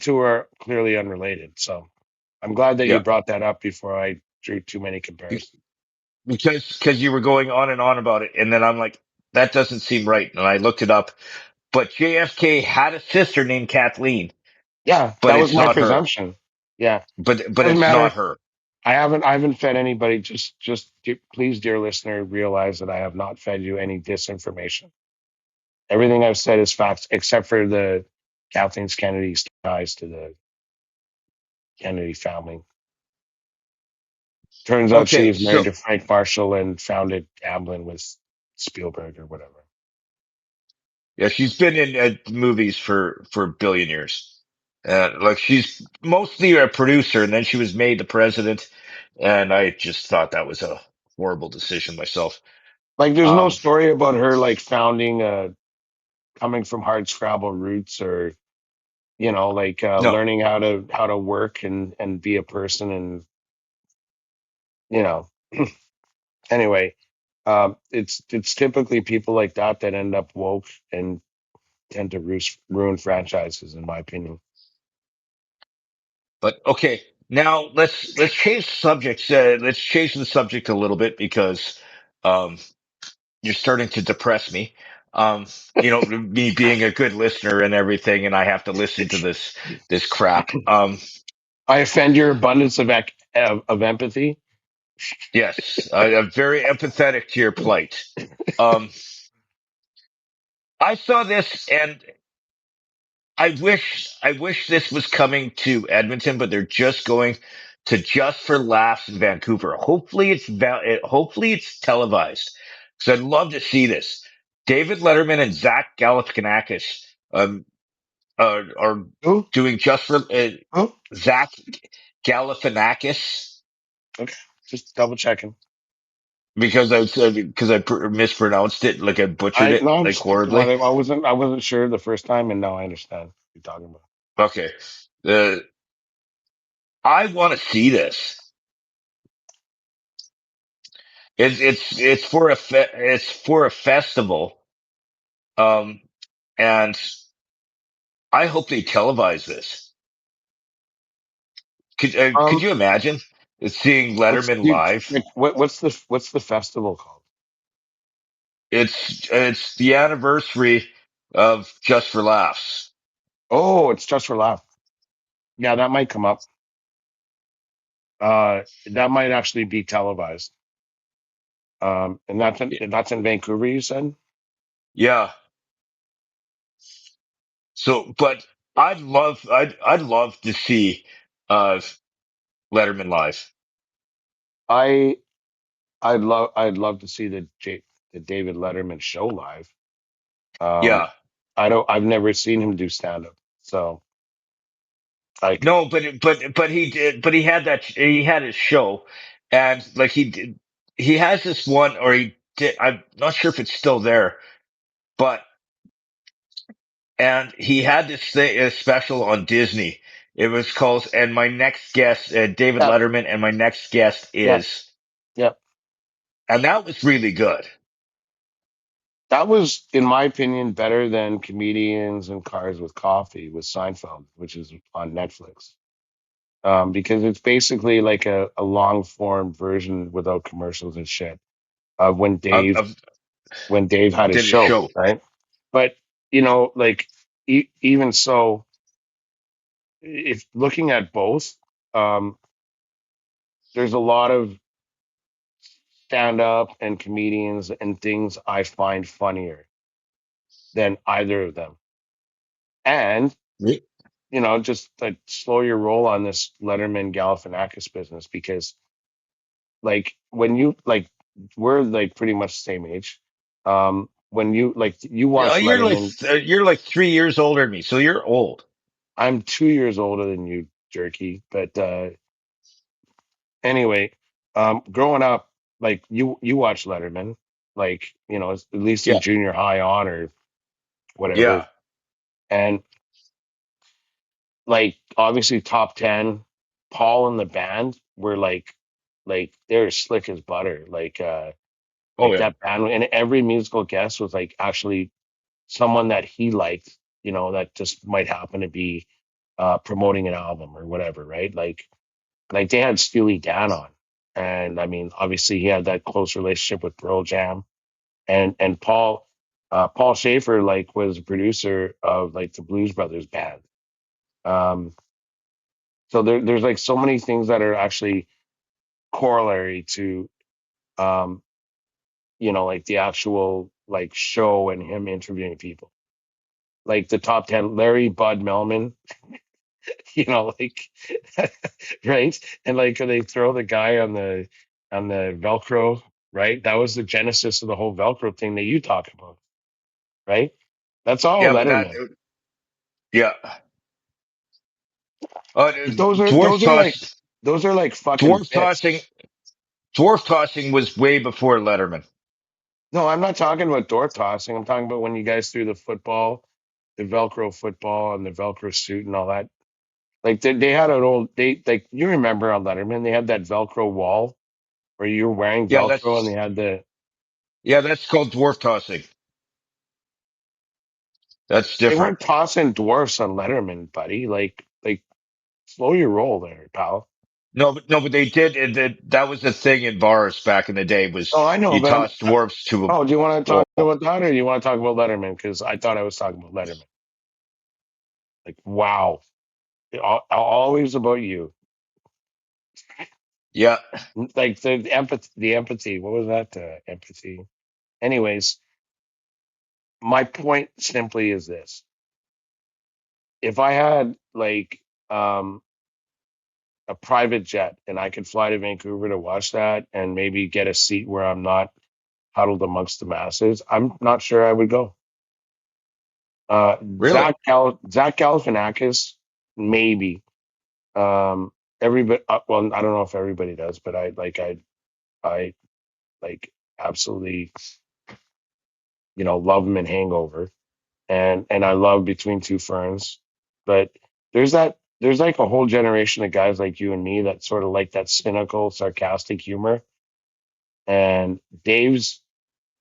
two are clearly unrelated. So I'm glad that you Yeah, brought that up before I drew too many comparisons. because you were going on and on about it, and then I'm like, that doesn't seem right, and I looked it up. But JFK had a sister named Kathleen, Yeah, but that was it's my not her. presumption. Yeah, But doesn't it's not matter. her. I haven't fed anybody. Please, dear listener, realize that I have not fed you any disinformation. Everything I've said is facts, except for the Kathleen Kennedy's ties to the Kennedy family. Turns out she Okay, was married to Frank Marshall and founded Amblin with Spielberg or whatever. yeah, she's been in movies for a billion years. Like she's mostly a producer, and then she was made the president, and I just thought that was a horrible decision myself. Like, there's no Um, story about her like founding, coming from hard scrabble roots, or like no, learning how to work and be a person, and you know. Anyway, it's typically people like that end up woke and tend to ruin franchises, in my opinion. but okay. Now let's change subjects. Let's change the subject a little bit because um, you're starting to depress me. Um, me being a good listener and everything, and I have to listen to this crap. I offend your abundance of empathy. Yes, I'm very empathetic to your plight. Um, I saw this and I wish this was coming to Edmonton, but they're just going to Just for Laughs in Vancouver. Hopefully it's televised. So I'd love to see this. David Letterman and Zach Galifianakis are Who? doing Just for Who? Zach Galifianakis Okay, just double checking. because I mispronounced it, like I butchered I it no, I'm like just no, horribly. I wasn't sure the first time, and now I understand what you're talking about. Okay. Uh, I want to see this. It's for a festival. Um, and I hope they televise this. Could Um, you imagine seeing what's Letterman you, live? like, what's the festival called? It's the anniversary of Just for Laughs. Oh, it's Just for Laugh. Yeah, that might come up. That might actually be televised. And that's in Vancouver, you said? Yeah. So, but I'd love to see uh Letterman live. I I'd love to see the David Letterman show live. Um, Yeah. I've never seen him do stand up, so like No, but he did, but he had his show, and like he has this one, or he did. I'm not sure if it's still there, but and he had this thing, a special on Disney. It was called "And My Next Guest," David yeah, Letterman, and my next guest yeah, is, yeah. and that was really good. That was, in my opinion, better than Comedians and Cars with Coffee with Seinfeld, which is on Netflix. Because it's basically like a long form version without commercials and shit of Of when Dave had his did a show, show. right? But like even so, if looking at both, um, there's a lot of stand up and comedians and things I find funnier than either of them. And just like slow your roll on this Letterman Galifianakis business because like when you like we're like pretty much the same age. When you Yeah, watch Letterman, you're like 3 years older than me, so you're old. I'm 2 years older than you, Jerky. But anyway, growing up, like you watch Letterman, like at least in Yeah, junior high on or yeah. whatever, and like obviously top 10, Paul and the band were like they're slick as butter. Oh Like yeah, that band and every musical guest was like actually someone that he liked, that just might happen to be promoting an album or whatever, right? Like they had Steely Dan on. And I mean, obviously he had that close relationship with Pearl Jam and Paul Schaefer like was a producer of like the Blues Brothers band. Um, so there's like so many things that are actually corollary to um, like the actual like show and him interviewing people. Like the top 10, Larry Bud Melman, like right? And like they throw the guy on the Velcro, right? That was the genesis of the whole Velcro thing that you talk about, right? That's all yeah. But that, Letterman. yeah. Those are Dwarf those are like toss, those are like fucking dwarf bits. tossing, dwarf tossing was way before Letterman. No, I'm not talking about door tossing. I'm talking about when you guys threw the football, the Velcro football and the Velcro suit and all that. Like they had an old they like you remember on Letterman, they had that Velcro wall where you were wearing Yeah, Velcro and they had the that's called dwarf tossing. That's they different. weren't tossing dwarfs on Letterman, buddy. Like slow your roll there, pal. No, but they did. That was the thing in bars back in the day. Was Oh, I know, you but tossed dwarfs to a oh, do you want to talk wall? about that or do you want to talk about Letterman? Because I thought I was talking about Letterman. Like, wow. Always about you. Yeah, Like the empathy. What was that? Empathy. Anyways, my point simply is this: if I had like um, a private jet and I could fly to Vancouver to watch that and maybe get a seat where I'm not huddled amongst the masses, I'm not sure I would go. really. Zach Galifianakis, maybe. Everybody, well, I don't know if everybody does, but I like absolutely, love him in Hangover, and I love Between Two Ferns. But there's like a whole generation of guys like you and me that sort of like that cynical, sarcastic humor. And Dave's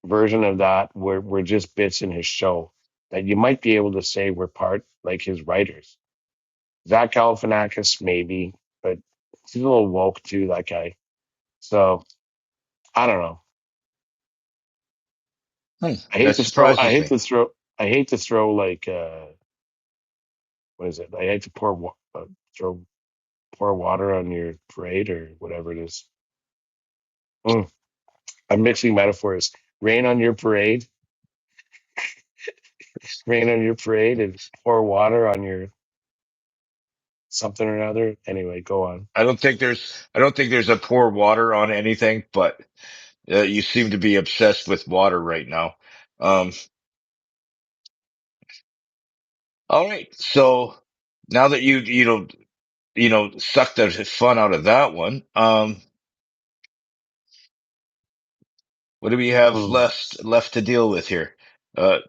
version of that were just bits in his show that you might be able to say were part like his writers. Zach Galifianakis, maybe, but he's a little woke too, that guy. So I don't know. I hate That to throw. I surprises hate me. to throw. I hate to throw like what is it? I hate to throw pour water on your parade or whatever it is. Mm, I'm mixing metaphors. Rain on your parade, rain on your parade, and pour water on your something or another. Anyway, go on. I don't think there's a pour water on anything, but you seem to be obsessed with water right now. Um, all right. So now that sucked the fun out of that one, what do we have Mm. left to deal with here? Uh,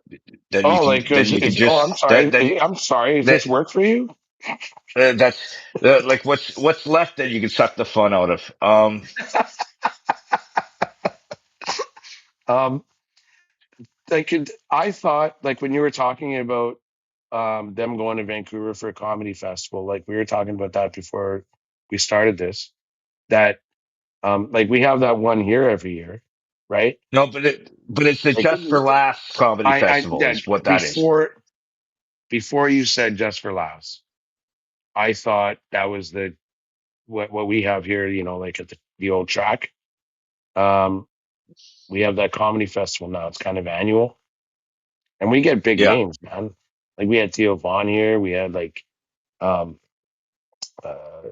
then Oh, like then we can oh, I'm just sorry. I'm sorry. Is that this work for you? that's like what's left that you can suck the fun out of. Um, I thought like when you were talking about them going to Vancouver for a comedy festival, like we were talking about that before we started this. That like we have that one here every year, right? No, but it's the Like Just for Laughs comedy I festival yeah, is what that is. before you said just for laughs, I thought that was the what we have here, you know, like at the old track. Um, we have that comedy festival now. It's kind of annual, and we get big Yeah, names, man. Like we had Theo Vaughn here. We had like um, uh,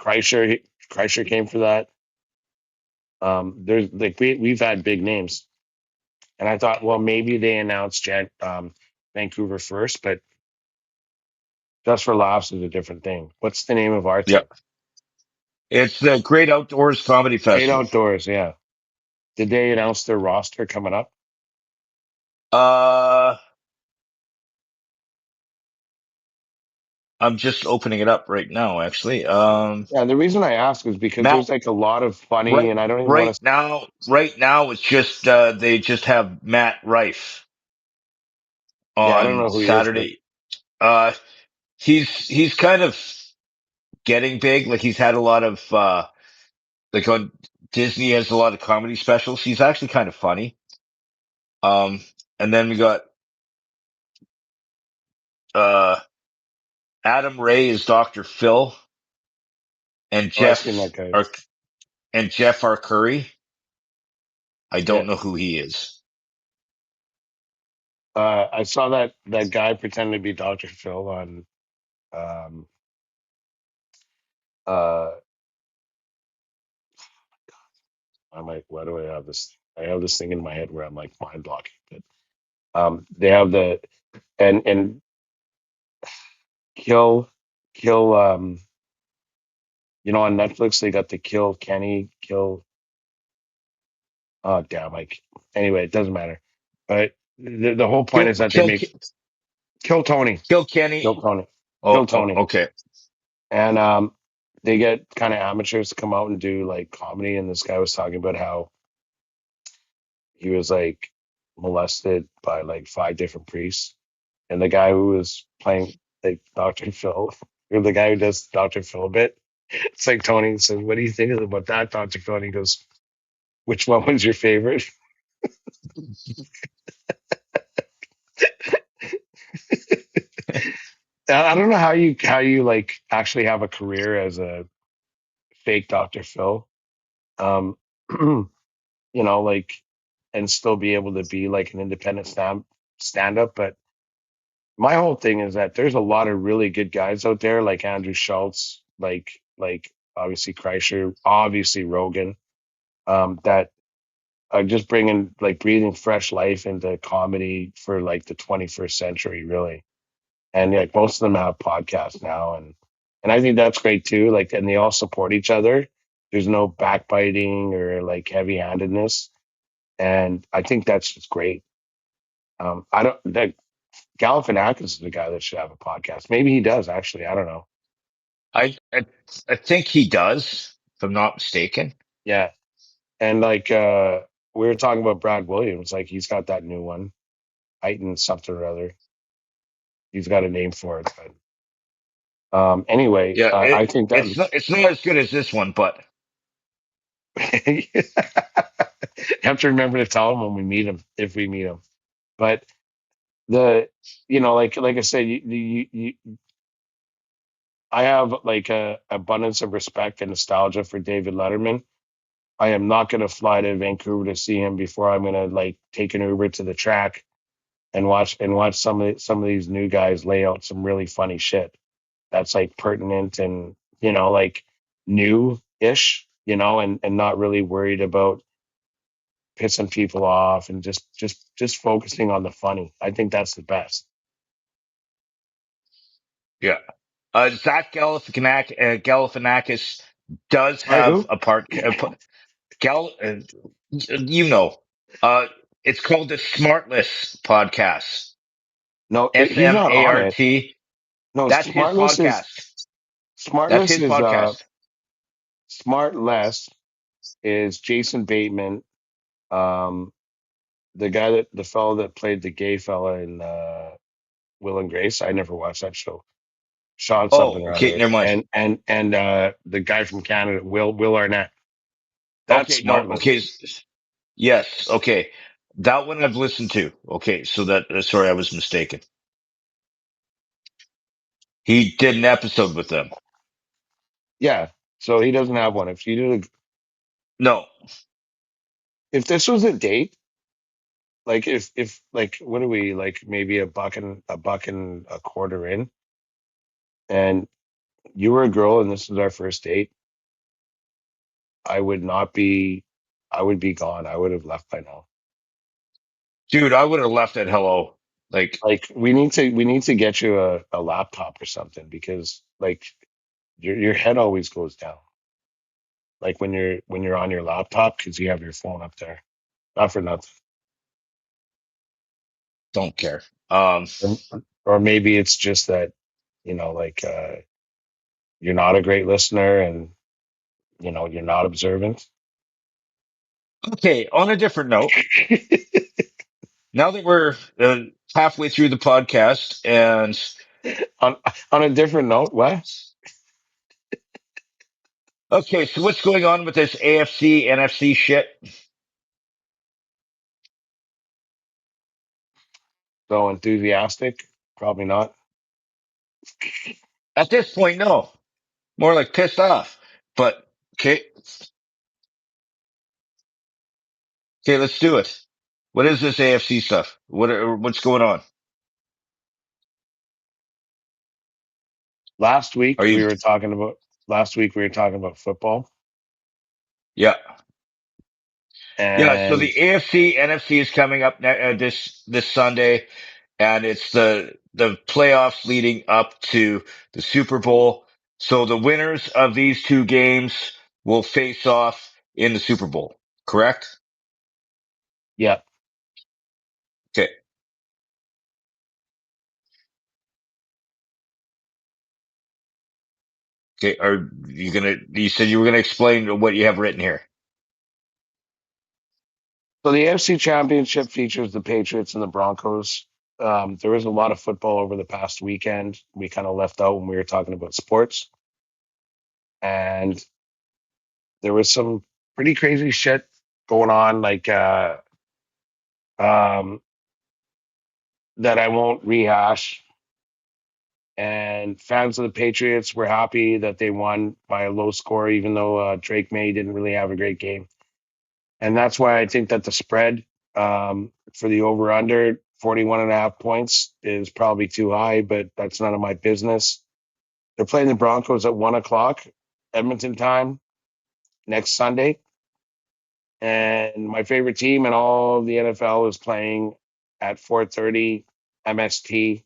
Kreischer. Kreischer came for that. There's like we've had big names, and I thought, well, maybe they announced Vancouver first, but just for laughs is a different thing. What's the name of our yeah. thing? It's the Great Outdoors Comedy Great Festival. Outdoors. Yeah. Did they announce their roster coming up? Uh, I'm just opening it up right now, actually. Yeah. The reason I ask is because Matt, there's like a lot of funny, and I don't even want to. right now, it's just they just have Matt Rife Yeah, I don't on know who he is, but Saturday. Uh, he's kind of getting big. Like he's had a lot of like on Disney has a lot of comedy specials. He's actually kind of funny. Um, and then we got uh Adam Ray is Dr. Phil and oh, I've seen that guy. Jeff Arcuri. I Yeah. don't know who he is. I saw that guy pretend to be Dr. Phil on. Um, uh, I'm like, why do I have this? I have this thing in my head where I'm like mind blocking. But they have the and kill kill you know, on Netflix they got the Kill Kenny Kill. Oh damn! Like anyway, it doesn't matter. But the whole point Kill is that they kill make Kill Tony, Kill Kill Kenny. Tony, Kill Oh, Tony, okay. and they get kind of amateurs to come out and do like comedy. And this guy was talking about how he was like molested by like five different priests, and the guy who was playing like Dr. Phil, or the guy who does Dr. Phil bit, it's like Tony says, "What do you think about that, Dr. Phil?" And he goes, "Which one was your favorite?" I don't know how you like actually have a career as a fake Dr. Phil. Um, you know, like, and still be able to be like an independent stand up. But my whole thing is that there's a lot of really good guys out there, like Andrew Schultz, like obviously Kreischer, obviously Rogan, that are just bringing like breathing fresh life into comedy for like the 21st century, really. And like most of them have podcasts now, and I think that's great too. Like, and they all support each other. There's no backbiting or like heavy handedness, and I think that's just great. I don't that Galifianakis is the guy that should have a podcast. Maybe he does actually. I don't know. I, I I think he does, if I'm not mistaken. Yeah, and like we were talking about Brad Williams, like he's got that new one, Titan something or other. He's got a name for it, but anyway, Yeah, I think that it's not as good as this one, but you have to remember to tell him when we meet him, if we meet him. But the, you know, like I said, I have like a abundance of respect and nostalgia for David Letterman. I am not going to fly to Vancouver to see him before I'm going to like take an Uber to the track and watch some of these new guys lay out some really funny shit that's like pertinent and like new ish, and not really worried about pissing people off and just focusing on the funny. I think that's the best. Yeah. Zach Galifianakis does Sorry, have who? a part. Gal, you know, uh, it's called the Smartless Podcast. No, he's not on it. SMART. No, That's his podcast. That's Smartless his is podcast. Smartless is Jason Bateman, um, the fellow that played the gay fella in Will and Grace. I never watched that show. Sean something Oh, or okay. other, Never mind. and the guy from Canada, Will Arnett. That's Okay. No. Okay. Smartless. Yes. Okay. That one I've listened to. Okay. So sorry, I was mistaken. He did an episode with them. Yeah. So he doesn't have one. No. If this was a date, like if like what are we like maybe a buck and a quarter in, and you were a girl and this was our first date, I would not be. I would be gone. I would have left by now. Dude, I would have left at hello. Like, Like we need to get you a laptop or something because like your head always goes down. Like when you're on your laptop because you have your phone up there. Not for nothing. don't care. Or, or maybe it's just that, like you're not a great listener and you're not observant. Okay. On a different note, now that we're halfway through the podcast, and on on a different note, what? okay, so what's going on with this AFC NFC shit? So enthusiastic? Probably not. At this point, no, more like pissed off. But okay, okay, let's do it. What is this AFC stuff? What's going on? Last Are week we you? were talking about last week we were talking about football Yeah, yeah. So and the AFC NFC is coming up this Sunday, and it's the playoffs leading up to the Super Bowl. So the winners of these two games will face off in the Super Bowl. Correct? yeah. Okay. Okay. Are you gonna? You said you were gonna explain what you have written here. So the AFC Championship features the Patriots and the Broncos. There was a lot of football over the past weekend. We kind of left out when we were talking about sports, and there was some pretty crazy shit going on, like um, that I won't rehash. And fans of the Patriots were happy that they won by a low score, even though Drake May didn't really have a great game. And that's why I think that the spread for the over under 41.5 points is probably too high, but that's none of my business. They're playing the Broncos at 1 o'clock Edmonton time next Sunday. And my favorite team in all of the NFL is playing at 4:30 MST.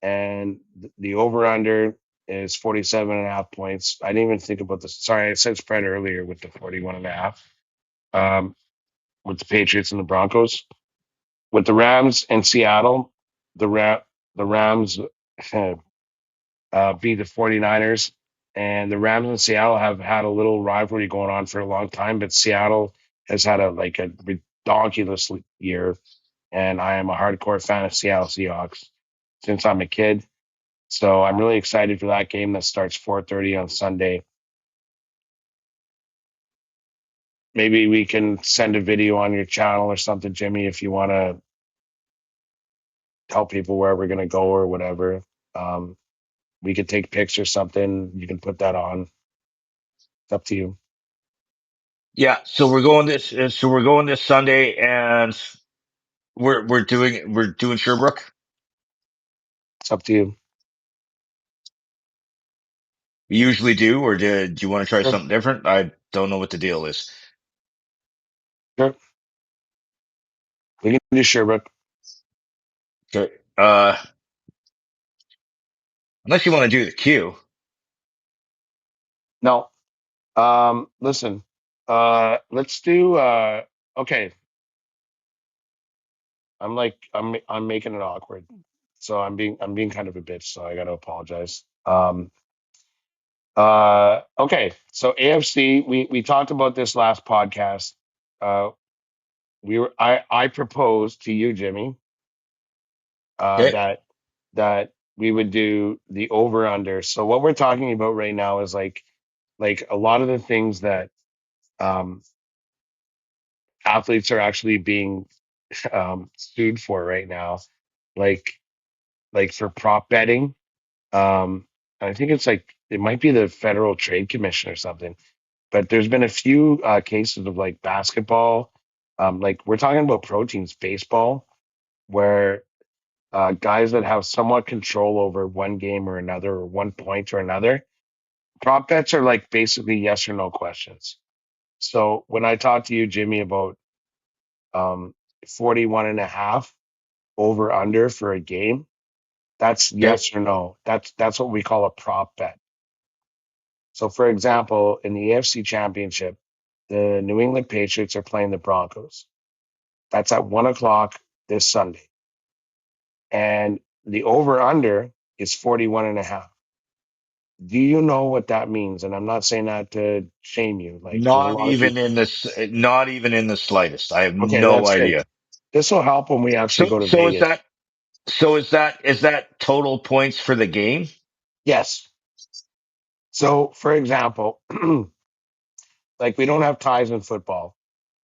And the over under is 47.5 points. I didn't even think about this. Sorry, I said spread earlier with the 41.5. With the Patriots and the Broncos. With the Rams and Seattle, the Rams beat the 49ers. And the Rams and Seattle have had a little rivalry going on for a long time, but Seattle has had a ridiculous year. And I am a hardcore fan of Seattle Seahawks since I'm a kid. So I'm really excited for that game that starts 4:30 on Sunday. Maybe we can send a video on your channel or something, Jimmy, if you want to tell people where we're going to go or whatever. Um, We could take pics or something. You can put that on. It's up to you. Yeah. So we're going this Sunday, and we're doing Sherbrooke. It's up to you. We usually do, or do you want to try Sure. something different? I don't know what the deal is. Sure. We can do Sherbrooke. Okay. Unless you want to do the queue. No. Listen. Let's do. Okay. I'm making it awkward. So I'm being kind of a bitch. So I got to apologize. Okay. So AFC. We talked about this last podcast. Uh, I proposed to you, Jimmy, Okay. that we would do the over under. So what we're talking about right now is like a lot of the things that um, athletes are actually being sued for right now, like for prop betting. I think it's like it might be the Federal Trade Commission or something. But there's been a few cases of like basketball, like we're talking about pro teams, baseball, where guys that have somewhat control over one game or another, or one point or another. Prop bets are like basically yes or no questions. So when I talked to you, Jimmy, about um, 41 and a half over under for a game, that's Okay. yes or no. That's what we call a prop bet. So for example, in the AFC Championship, the New England Patriots are playing the Broncos. That's at 1 o'clock this Sunday. And the over under is 41 and a half. Do you know what that means? And I'm not saying that to shame you. Like there's a lot of people. Not even in the slightest. I have Okay, no that's good. idea. This will help when we actually So, go to so is Vegas. that, is that total points for the game? Yes. So for example, like we don't have ties in football,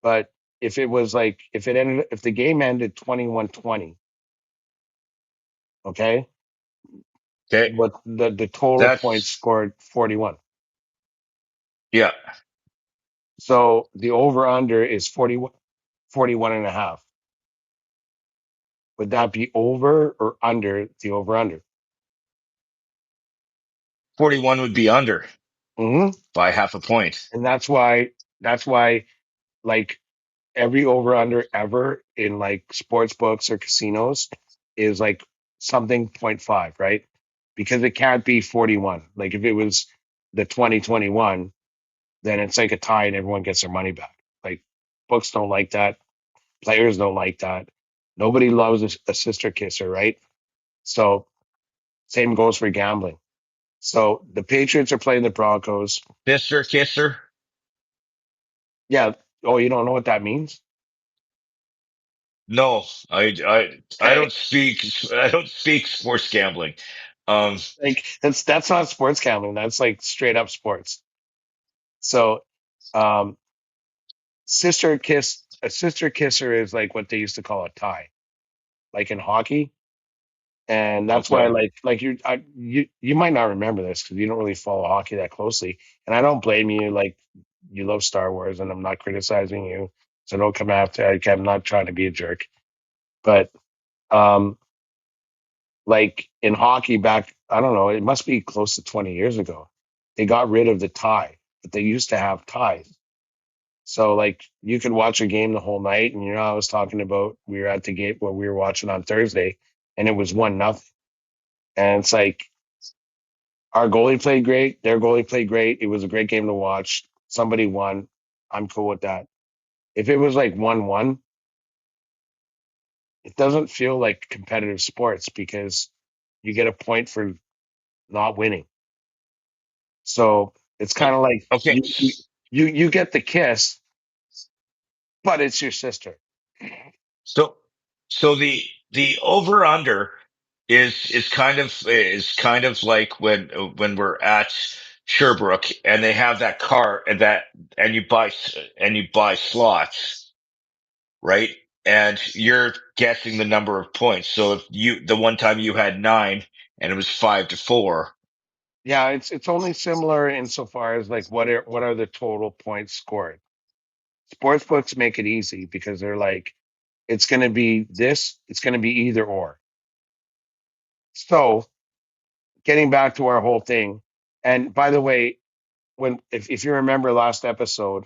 but if it was like if the game ended 21-20, okay, Okay. what the total points That's, scored 41. yeah, So the over under is 41, 41 and a half. Would that be over or under the over under? 41 would be under Hmm. by half a point. And that's why like every over under ever in like sports books or casinos is like something point 0.5, right? Because it can't be 41. Like if it was the 2021, then it's like a tie and everyone gets their money back. Like books don't like that. Players don't like that. Nobody loves a sister kisser, right? So same goes for gambling. So the Patriots are playing the Broncos. Sister kisser? Yeah. Oh, you don't know what that means? No, Okay. I don't speak sports gambling. Um, Like that's not sports gambling. That's like straight up sports. So um a sister kisser is like what they used to call a tie, like in hockey. And that's why okay. you might not remember this because you don't really follow hockey that closely. And I don't blame you, like you love Star Wars and I'm not criticizing you. So don't come after I'm not trying to be a jerk. But um like in hockey back, I don't know, it must be close to 20 years ago. They got rid of the tie, but they used to have ties. So like you could watch a game the whole night, and I was talking about we were at the game where we were watching on Thursday, and it was 1-0. And it's like our goalie played great, their goalie played great. It was a great game to watch. Somebody won. I'm cool with that. If it was like 1-1, it doesn't feel like competitive sports because you get a point for not winning. So it's kind of like Okay. you get the kiss, but it's your sister. So, so the over under is kind of like when we're at Sherbrooke and they have that car and you buy slots, right? And you're guessing the number of points. So if the one time you had nine and it was 5-4, Yeah, it's only similar insofar as like what are the total points scored. Sports books make it easy because they're like, it's going to be this, it's going to be either or. So getting back to our whole thing, and by the way, when if you remember last episode,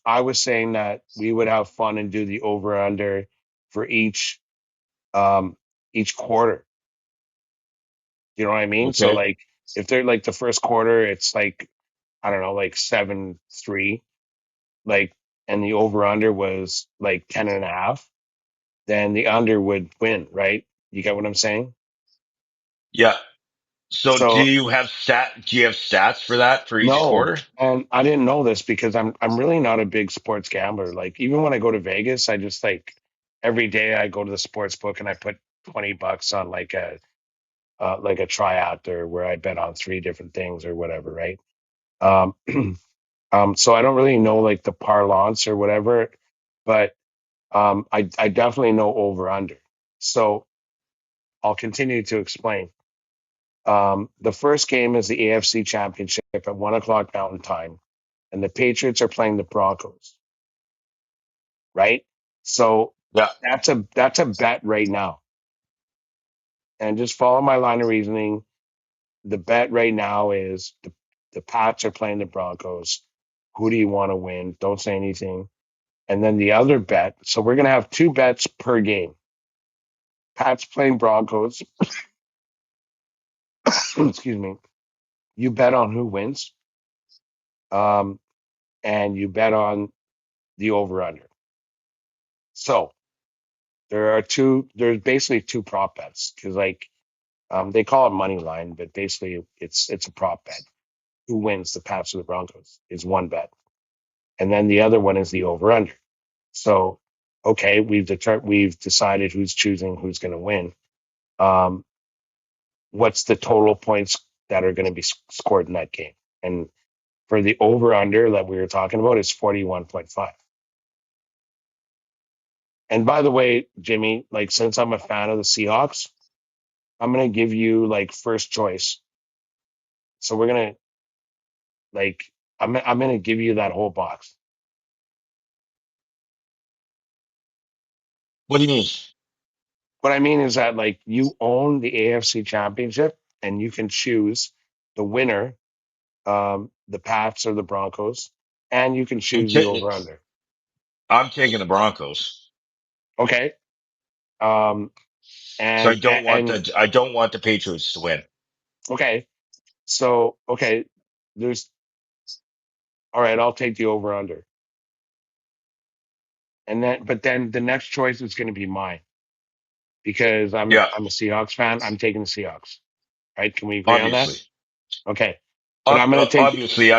I was saying that we would have fun and do the over under for um each quarter. You know what I mean? So Okay. like if they're like the first quarter, it's like I don't know, like 7-3, like and the over under was like 10.5, then the under would win, right? You get what I'm saying? Yeah. So So do you have stats for that for each no, quarter? and I didn't know this because I'm really not a big sports gambler. Like even when I go to Vegas, I just like every day I go to the sports book and I put $20 on like a tryout or where I bet on three different things or whatever, right? Um, so I don't really know like the parlance or whatever, but I definitely know over under. So I'll continue to explain. The first game is the AFC Championship at 1 o'clock Mountain Time, and the Patriots are playing the Broncos, right? So Yeah. that's a bet right now, and just follow my line of reasoning. The bet right now is the Pats are playing the Broncos. Who do you want to win? Don't say anything. And then the other bet. So we're gonna have two bets per game. Pats playing Broncos. Excuse me. You bet on who wins, um, and you bet on the over under. So there's basically two prop bets because like they call it money line, but basically it's a prop bet. Who wins, the Pats or the Broncos, is one bet, and then the other one is the over under. So okay, we've decided who's choosing who's going to win. Um, what's the total points that are going to be scored in that game? And for the over under that we were talking about is 41.5. And by the way, Jimmy, like since I'm a fan of the Seahawks, I'm gonna give you like first choice. So we're gonna like I'm gonna give you that whole box. What do you mean? What I mean is that like you own the AFC championship and you can choose the winner, the Pats or the Broncos, and you can I'm, choose the ta- over under. I'm taking the Broncos. Okay. Um So and I don't want the Patriots to win. okay. So okay, there's all right, I'll take the over under. And then but then the next choice is gonna be mine because Yeah, I'm a Seahawks fan. I'm taking the Seahawks. Right? Can we agree on that? obviously. Okay. But I'm going to take, Obviously,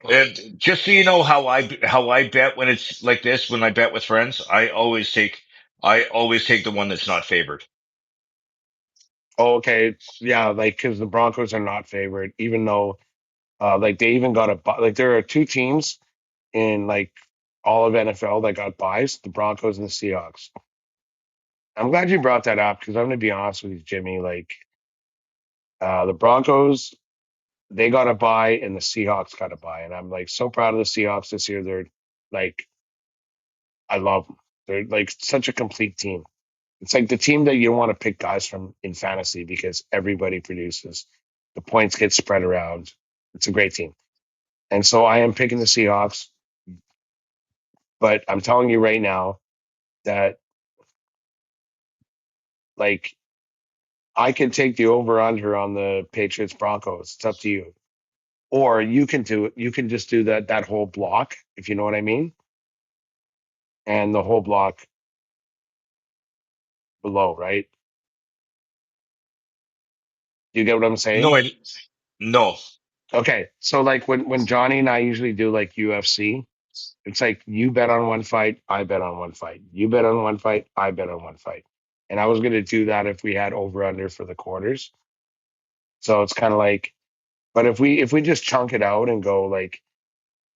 and just so you know how I bet when it's like this, when I bet with friends, I always take the one that's not favored. oh, okay. Yeah. Like, cause the Broncos are not favored, even though, like they even got like there are two teams in like all of NFL that got buys, the Broncos and the Seahawks. I'm glad you brought that up because I'm going to be honest with you, Jimmy. Like, the Broncos, they got a buy and the Seahawks got a buy. And I'm like so proud of the Seahawks this year. They're like, I love them. They're like such a complete team. It's like the team that you want to pick guys from in fantasy because everybody produces. The points get spread around. It's a great team. And so I am picking the Seahawks, but I'm telling you right now that like I can take the over under on the Patriots Broncos. It's up to you. Or you can just do that whole block, if you know what I mean, and the whole block below, right? You get what I'm No, saying? no. Okay. So like when Johnny and I usually do like UFC, it's like you bet on one fight, I bet on one fight. You bet on one fight, I bet on one fight. And I was going to do that if we had over under for the quarters. So it's kind of like, but if we just chunk it out and go like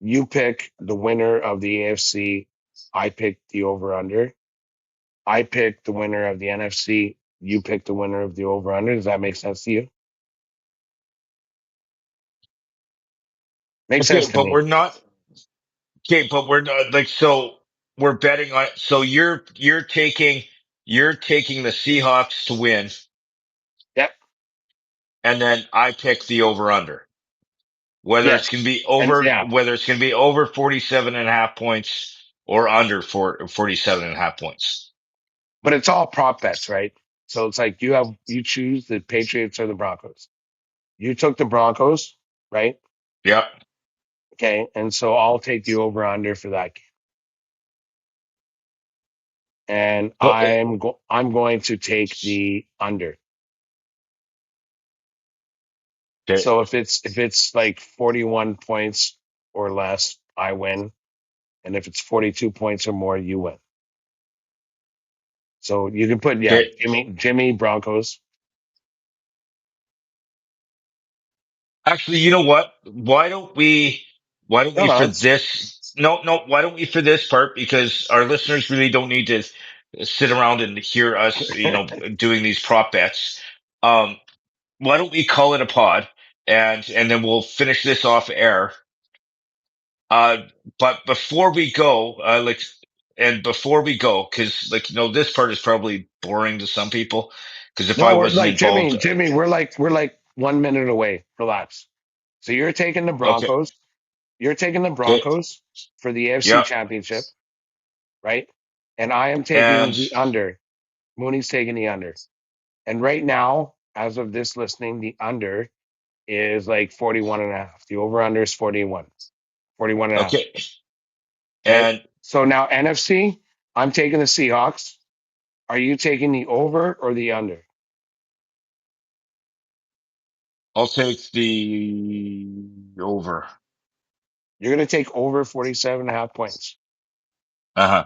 you pick the winner of the AFC, I pick the over under. I pick the winner of the NFC, you pick the winner of the over under. Does that make sense to you? Makes sense Okay, to but me. we're not. Okay, but we're not like so. We're betting on. So you're taking the Seahawks to win, Yep. and then I pick the over under. Yes. And yeah, Whether it's gonna be over 47.5 points or under 47.5 points. but it's all prop bets, right? So it's like you choose the Patriots or the Broncos. You took the Broncos, right? Yep. Okay, and so I'll take the over under for that game, and So, I'm going to take the under. okay. So if it's like 41 points or less, I win, and if it's 42 points or more, you win. So you can put yeah, Okay. Jimmy Broncos. Actually, you know what? Why don't we No, no, for it's this? No, no. Why don't we for this part? Because our listeners really don't need to sit around and hear us, doing these prop bets. Um, why don't we call it a pod, and then we'll finish this off air. Uh, but before we go, before we go, because this part is probably boring to some people. Because if I no, we're wasn't like involved, Jimmy, we're like 1 minute away. Relax. So you're taking the okay, Broncos. You're taking the okay, Broncos for the AFC yeah, Championship, right? And I am taking and the under. Mooney's taking the under. And right now, as of this listening, the under is like 41 and a half. The over under is 41, 41 and a half. okay, Okay. and So now NFC, I'm taking the Seahawks. Are you taking the over or the under? I'll take the over. You're going to take over 47 and a half points. Uh-huh.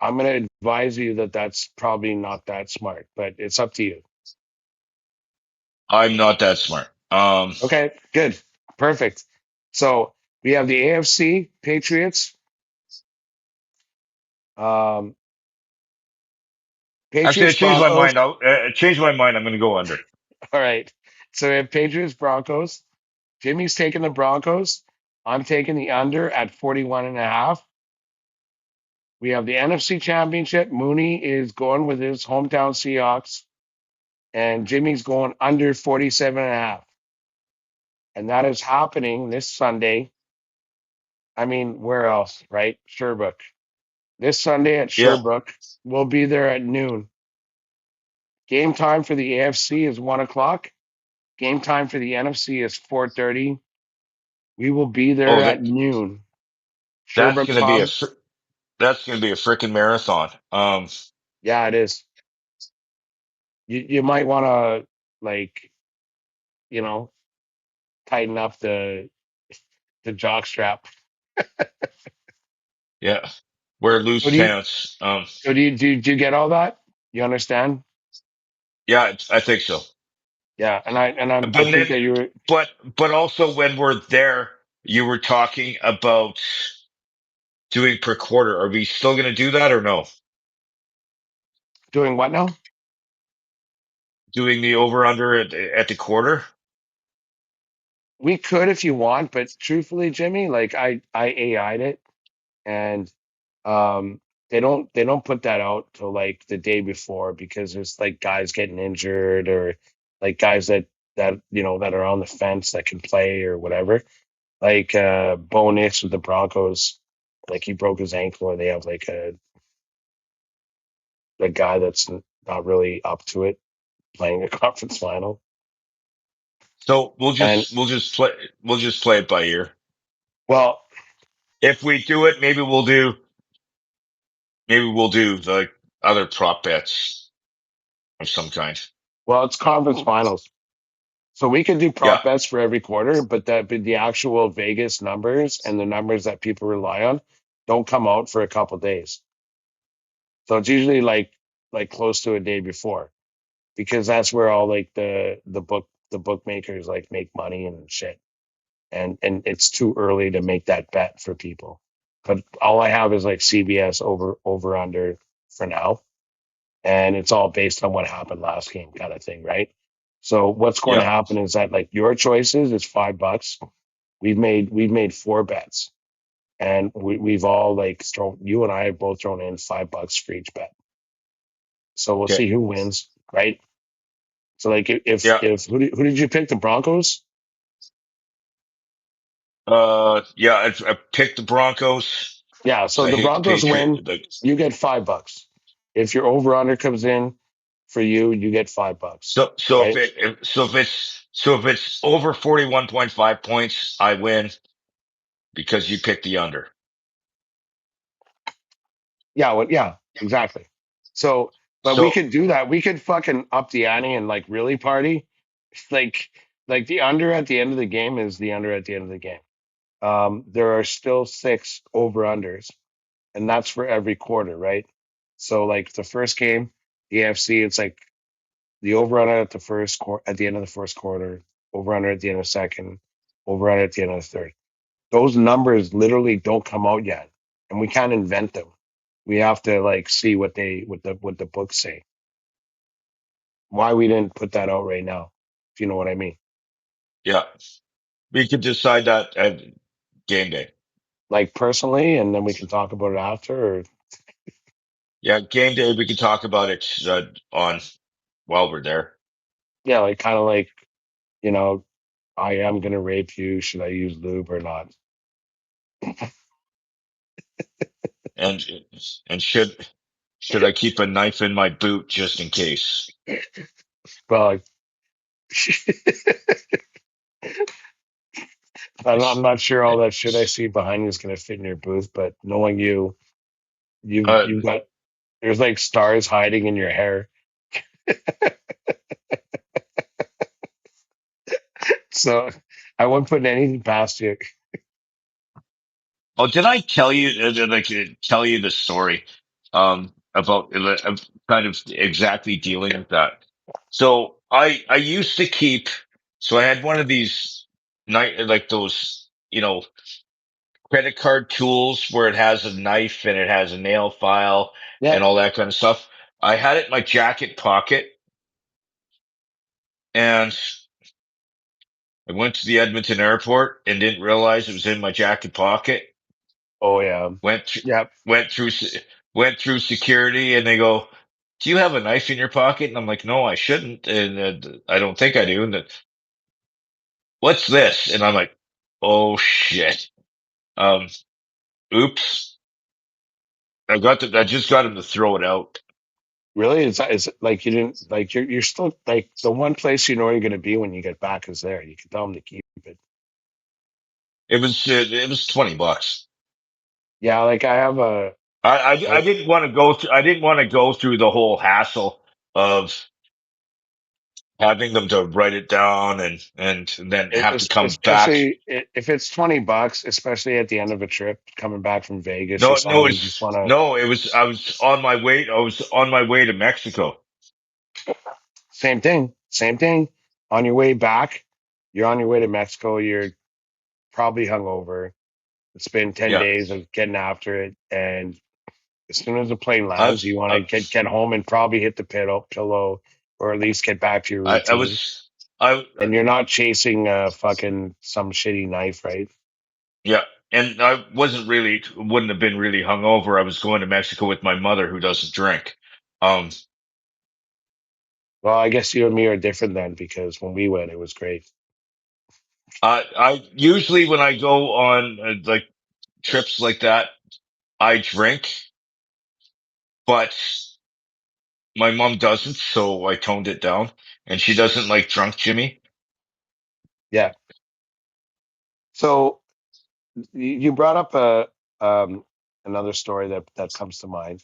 I'm going to advise you that that's probably not that smart, but it's up to you. I'm not that smart. Okay, good. Perfect. So we have the AFC Patriots. Um, Actually, I Patriots changed my Broncos. mind. I changed my mind. I'm going to go under. All right. So we have Patriots Broncos. Jimmy's taking the Broncos. I'm taking the under at 41 and a half. We have the NFC Championship. Mooney is going with his hometown Seahawks, and Jimmy's going under 47 and a half. And that is happening this Sunday. I mean, where else, right? Sherbrooke. This Sunday at Yeah. Sherbrooke. We'll be there at noon. Game time for the AFC is 1 o'clock. Game time for the NFC is 4:30. We will be there Oh, at noon. that's Sherbrooke going to be a Pub. fr- that's going to be a freaking marathon. Yeah, it is. You might want to like you know tighten up the jock strap. Yeah. Wear So loose do you pants. do you get all that? You understand? Yeah, I think so. Yeah, and I But think then, that you were but also when we're there, you were talking about doing per quarter. Are we still going to do that or no? doing what now? Doing the over under at the quarter? We could if you want, but truthfully, Jimmy, like I AI'd it, and um they don't put that out till like the day before because there's like guys getting injured or like guys that are on the fence that can play or whatever. Like Bo Nix with the Broncos, like he broke his ankle, or they have like a guy that's not really up to it playing a conference final. So And we'll just play it by ear. well, If we do it, maybe we'll do like other prop bets of some kind. it's conference finals. So we can do Yeah, prop bets for every quarter, but the actual Vegas numbers and the numbers that people rely on don't come out for a couple days. So it's usually like close to a day before because that's where all like the bookmakers like make money and shit. And it's too early to make that bet for people. But all I have is like CBS over under for now, and it's all based on what happened last game kind of thing, right? So what's going to yeah. happen is that like your choices is $5. we've made four bets, and we've all like thrown. You and I have both thrown in $5 for each bet. So we'll Okay. see who wins, right? So like if Yeah. if who did you pick? The Broncos? Yeah, I picked the Broncos. Yeah. So So I the hate the Broncos win, Patriot. Like, you get $5. If your over under comes in for you, you get $5, so right? if it's over 41.5 points, I win because you picked the under. Yeah. Well, yeah. Exactly. So, but we So could do that. We could fucking up the ante and like really party. Like like the under at the end of the game is the under at the end of the game. There are still six over unders, and that's for every quarter, right? So like the first game, the AFC, it's like the over under at the at the end of the first quarter, over under at the end of the second, over under at the end of the third. Those numbers literally don't come out yet, and we can't invent them. We have to like see what the books say. Why we didn't put that out right now, if you know what I mean. yeah, we could decide that at game day. Like personally, and then we can talk about it after. Or Yeah, game day. We could talk about it on while we're there. yeah, like kind of like you know, I am gonna rape you. Should I use lube or not? And should I keep a knife in my boot just in case? Well, I'm not sure all that shit I see behind you is gonna fit in your booth, but knowing you, Uh, you've got there's like stars hiding in your hair. So I wouldn't put anything past you. oh, did I tell you tell you the story about kind of exactly dealing with that? So I used to keep so I had one of these night like those credit card tools where it has a knife and it has a nail file Yeah. and all that kind of stuff. I had it in my jacket pocket and I went to the Edmonton airport and didn't realize it was in my jacket pocket. Oh yeah. Went through, Yep. went through, went through security, and they go, "Do you have a knife in your pocket?" And I'm like, "No, I shouldn't, and I don't think I do." And what's this? And I'm like, "Oh shit! Um, oops! I just got him to throw it out. Really? Is it like you didn't like you're still like the one place you know you're gonna be when you get back is there. You can tell them to keep it. It was $20. Yeah, like I have a I like didn't want to go through. I didn't want to go through the whole hassle of having them to write it down and then have to come back. especially if it's $20, especially at the end of a trip coming back from Vegas or No, no, something. You just want to it was, I was on my way to Mexico. same thing. On your way back, you're on your way to Mexico. You're probably hungover. It's been 10 Yeah. days of getting after it, and as soon as the plane I, lands, you want I, to get home and probably hit the pillow, or at least get back to your I routine. was, I, And you're not chasing fucking some shitty knife, right? yeah. And I wouldn't have been really hungover. I was going to Mexico with my mother who doesn't drink. Um, Well, I guess you and me are different then because when we went, it was great. I usually when I go on like trips like that, I drink, but my mom doesn't. So I toned it down and she doesn't like drunk Jimmy. Yeah. So you brought up um, another story that comes to mind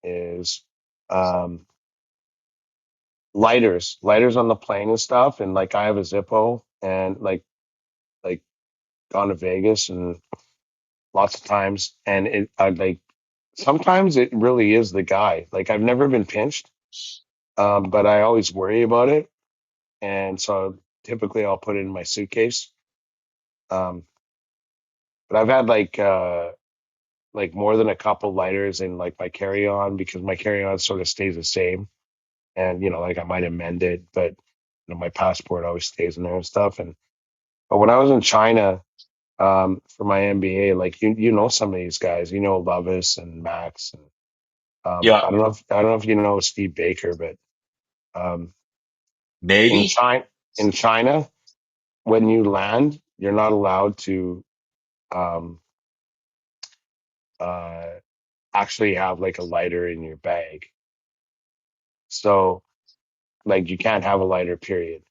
is um, lighters on the plane and stuff. And like I have a Zippo and like gone to Vegas and lots of times, and it I like sometimes it really is the guy. Like I've never been pinched, but I always worry about it, and so typically I'll put it in my suitcase. Um, but I've had like more than a couple lighters in like my carry on because my carry on sort of stays the same, and like I might amend it, but my passport always stays in there and stuff. And but when I was in China. for my NBA. Like you know some of these guys. You know Lovis and Max, and Yeah, I don't know if you know Steve Baker, but um, in maybe. China, in China, when you land, you're not allowed to um, uh, actually have like a lighter in your bag. So like you can't have a lighter. Period.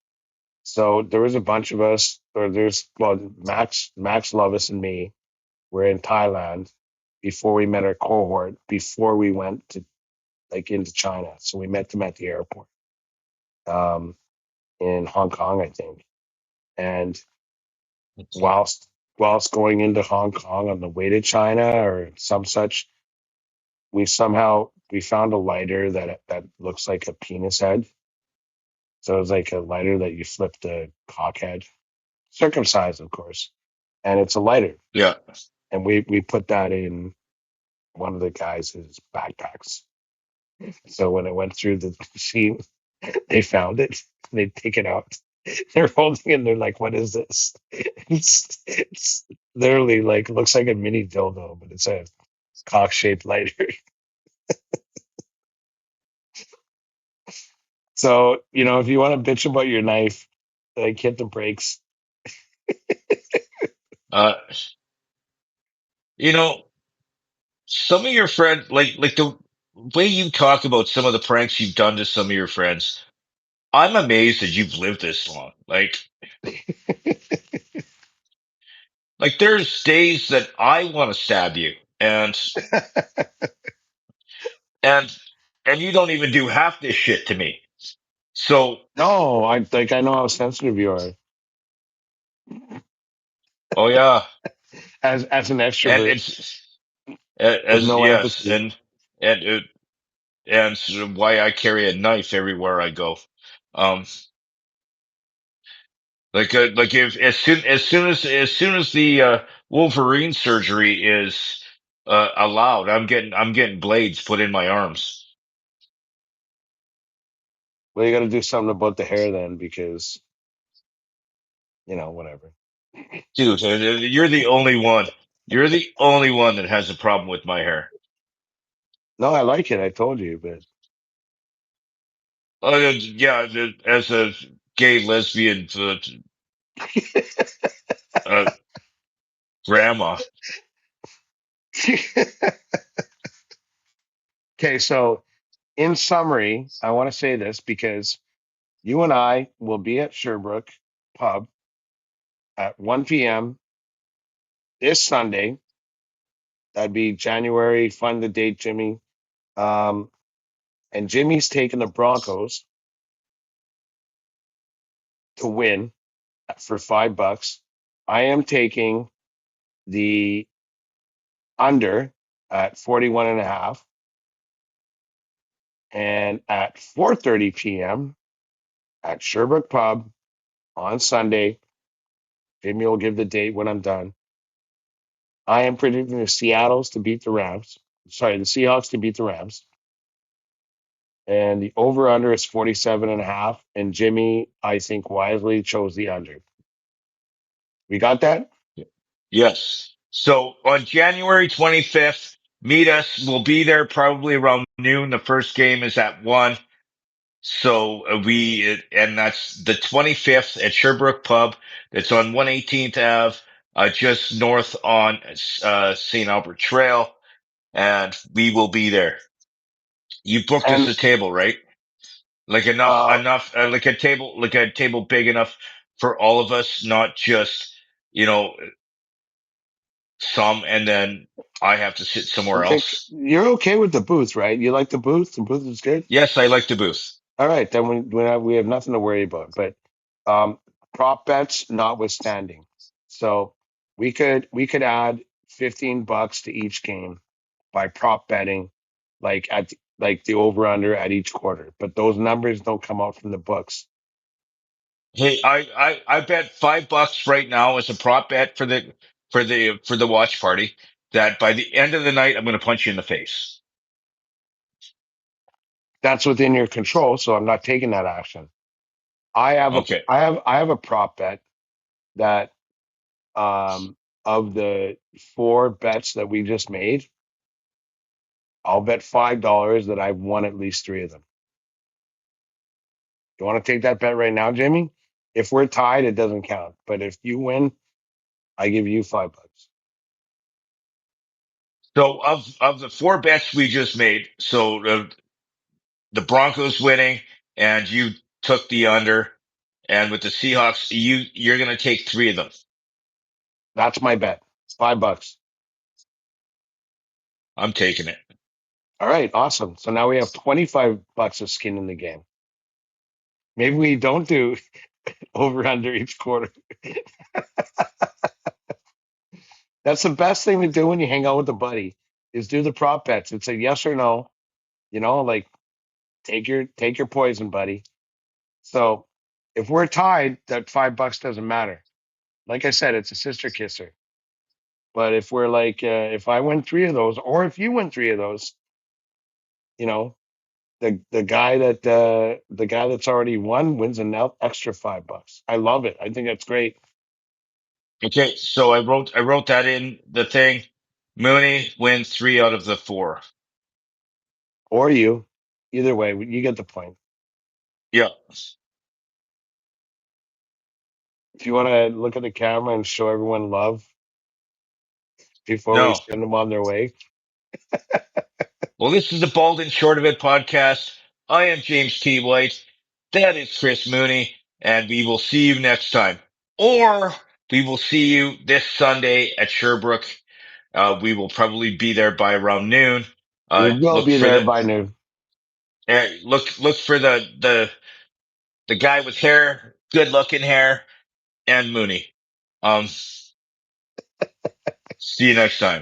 So there was a bunch of us, or there's well Max Lovis and me were in Thailand before we met our cohort, before we went to like into China. So we met them at the airport um, in Hong Kong, I think. And whilst going into Hong Kong on the way to China or some such, we found a lighter that looks like a penis head. So it's like a lighter that you flip the cock head, circumcised, of course, and it's a lighter. Yeah. And we put that in one of the guys' backpacks. So when it went through the machine, they found it. They take it out. They're holding it. And they're like, "What is this?" It's literally like looks like a mini dildo, but it's a cock shaped lighter. So if you want to bitch about your knife, like hit the brakes. Uh, you know, some of your friends, like the way you talk about some of the pranks you've done to some of your friends, I'm amazed that you've lived this long. Like there's days that I want to stab you, and and you don't even do half this shit to me. So, No, I know how sensitive you are oh yeah, as an and extrovert it's with as no yes, empathy. and and sort of why I carry a knife everywhere I go. Um, like if as soon as the Wolverine surgery is allowed, I'm getting blades put in my arms, Well, you got to do something about the hair then, because whatever. dude. You're the only one. You're the only one that has a problem with my hair. No, I like it. I told you, but Yeah, as a gay lesbian uh, grandma. okay. So, in summary, I want to say this because you and I will be at Sherbrooke Pub at 1 p.m. this Sunday. That'd be January. Find the date, Jimmy. Um, and Jimmy's taking the Broncos to win for $5. I am taking the under at 41 and a half. And at 4:30 p.m. at Sherbrooke Pub on Sunday, Jimmy will give the date when I'm done. I am predicting the Seattle's to beat the Rams. Sorry, the Seahawks to beat the Rams. And the over under is 47 and a half. And Jimmy, I think, wisely chose the under. We got that? Yes. So on January 25th, meet us. We'll be there probably around noon. The first game is at 1. So and that's the 25th at Sherbrooke Pub. That's on 118th Ave, just north on St. Albert Trail. And we will be there. You booked us And a table, right? Like uh, like a table big enough for all of us, not just, you know, some, and then I have to sit somewhere okay, else. you're okay with the booth, right? You like the booth? The booth is good. Yes, I like the booth. All right, then we have nothing to worry about. But um, prop bets notwithstanding, so we could add $15 to each game by prop betting, like the over under at each quarter. But those numbers don't come out from the books. Hey, I bet $5 right now as a prop bet for the watch party that by the end of the night I'm going to punch you in the face. That's within your control, so I'm not taking that action. I have a Okay. I have I have a prop bet that of the 4 bets that we just made, I'll bet $5 that I've won at least 3 of them. You want to take that bet right now, Jamie? If we're tied, it doesn't count. But if you win, I give you $5. So of the 4 bets we just made, so the Broncos winning, and you took the under, and with the Seahawks, you're gonna take 3 of them. That's my bet. $5. I'm taking it. All right, awesome. So now we have $25 of skin in the game. Maybe we don't do over under each quarter. That's the best thing to do when you hang out with a buddy is do the prop bets. It's a yes or no. Like take your poison, buddy. So if we're tied, that $5 doesn't matter. Like I said, it's a sister kisser. But if we're like, if I win 3 of those, or if you win 3 of those, you know, the guy that's already won wins an extra $5. I love it. I think that's great. Okay, so I wrote that in the thing. Mooney wins 3 out of the 4. Or you, either way, you get the point. Yeah. If you want to look at the camera and show everyone love before we No. send them on their way, Well, this is the Bald and Short of It podcast. I am James T. White. That is Chris Mooney, and we will see you next time. Or we will see you this Sunday at Sherbrooke. We will probably be there by around noon. we will Look be for there by noon. look for the guy with hair, good looking hair, and Mooney. Um, see you next time.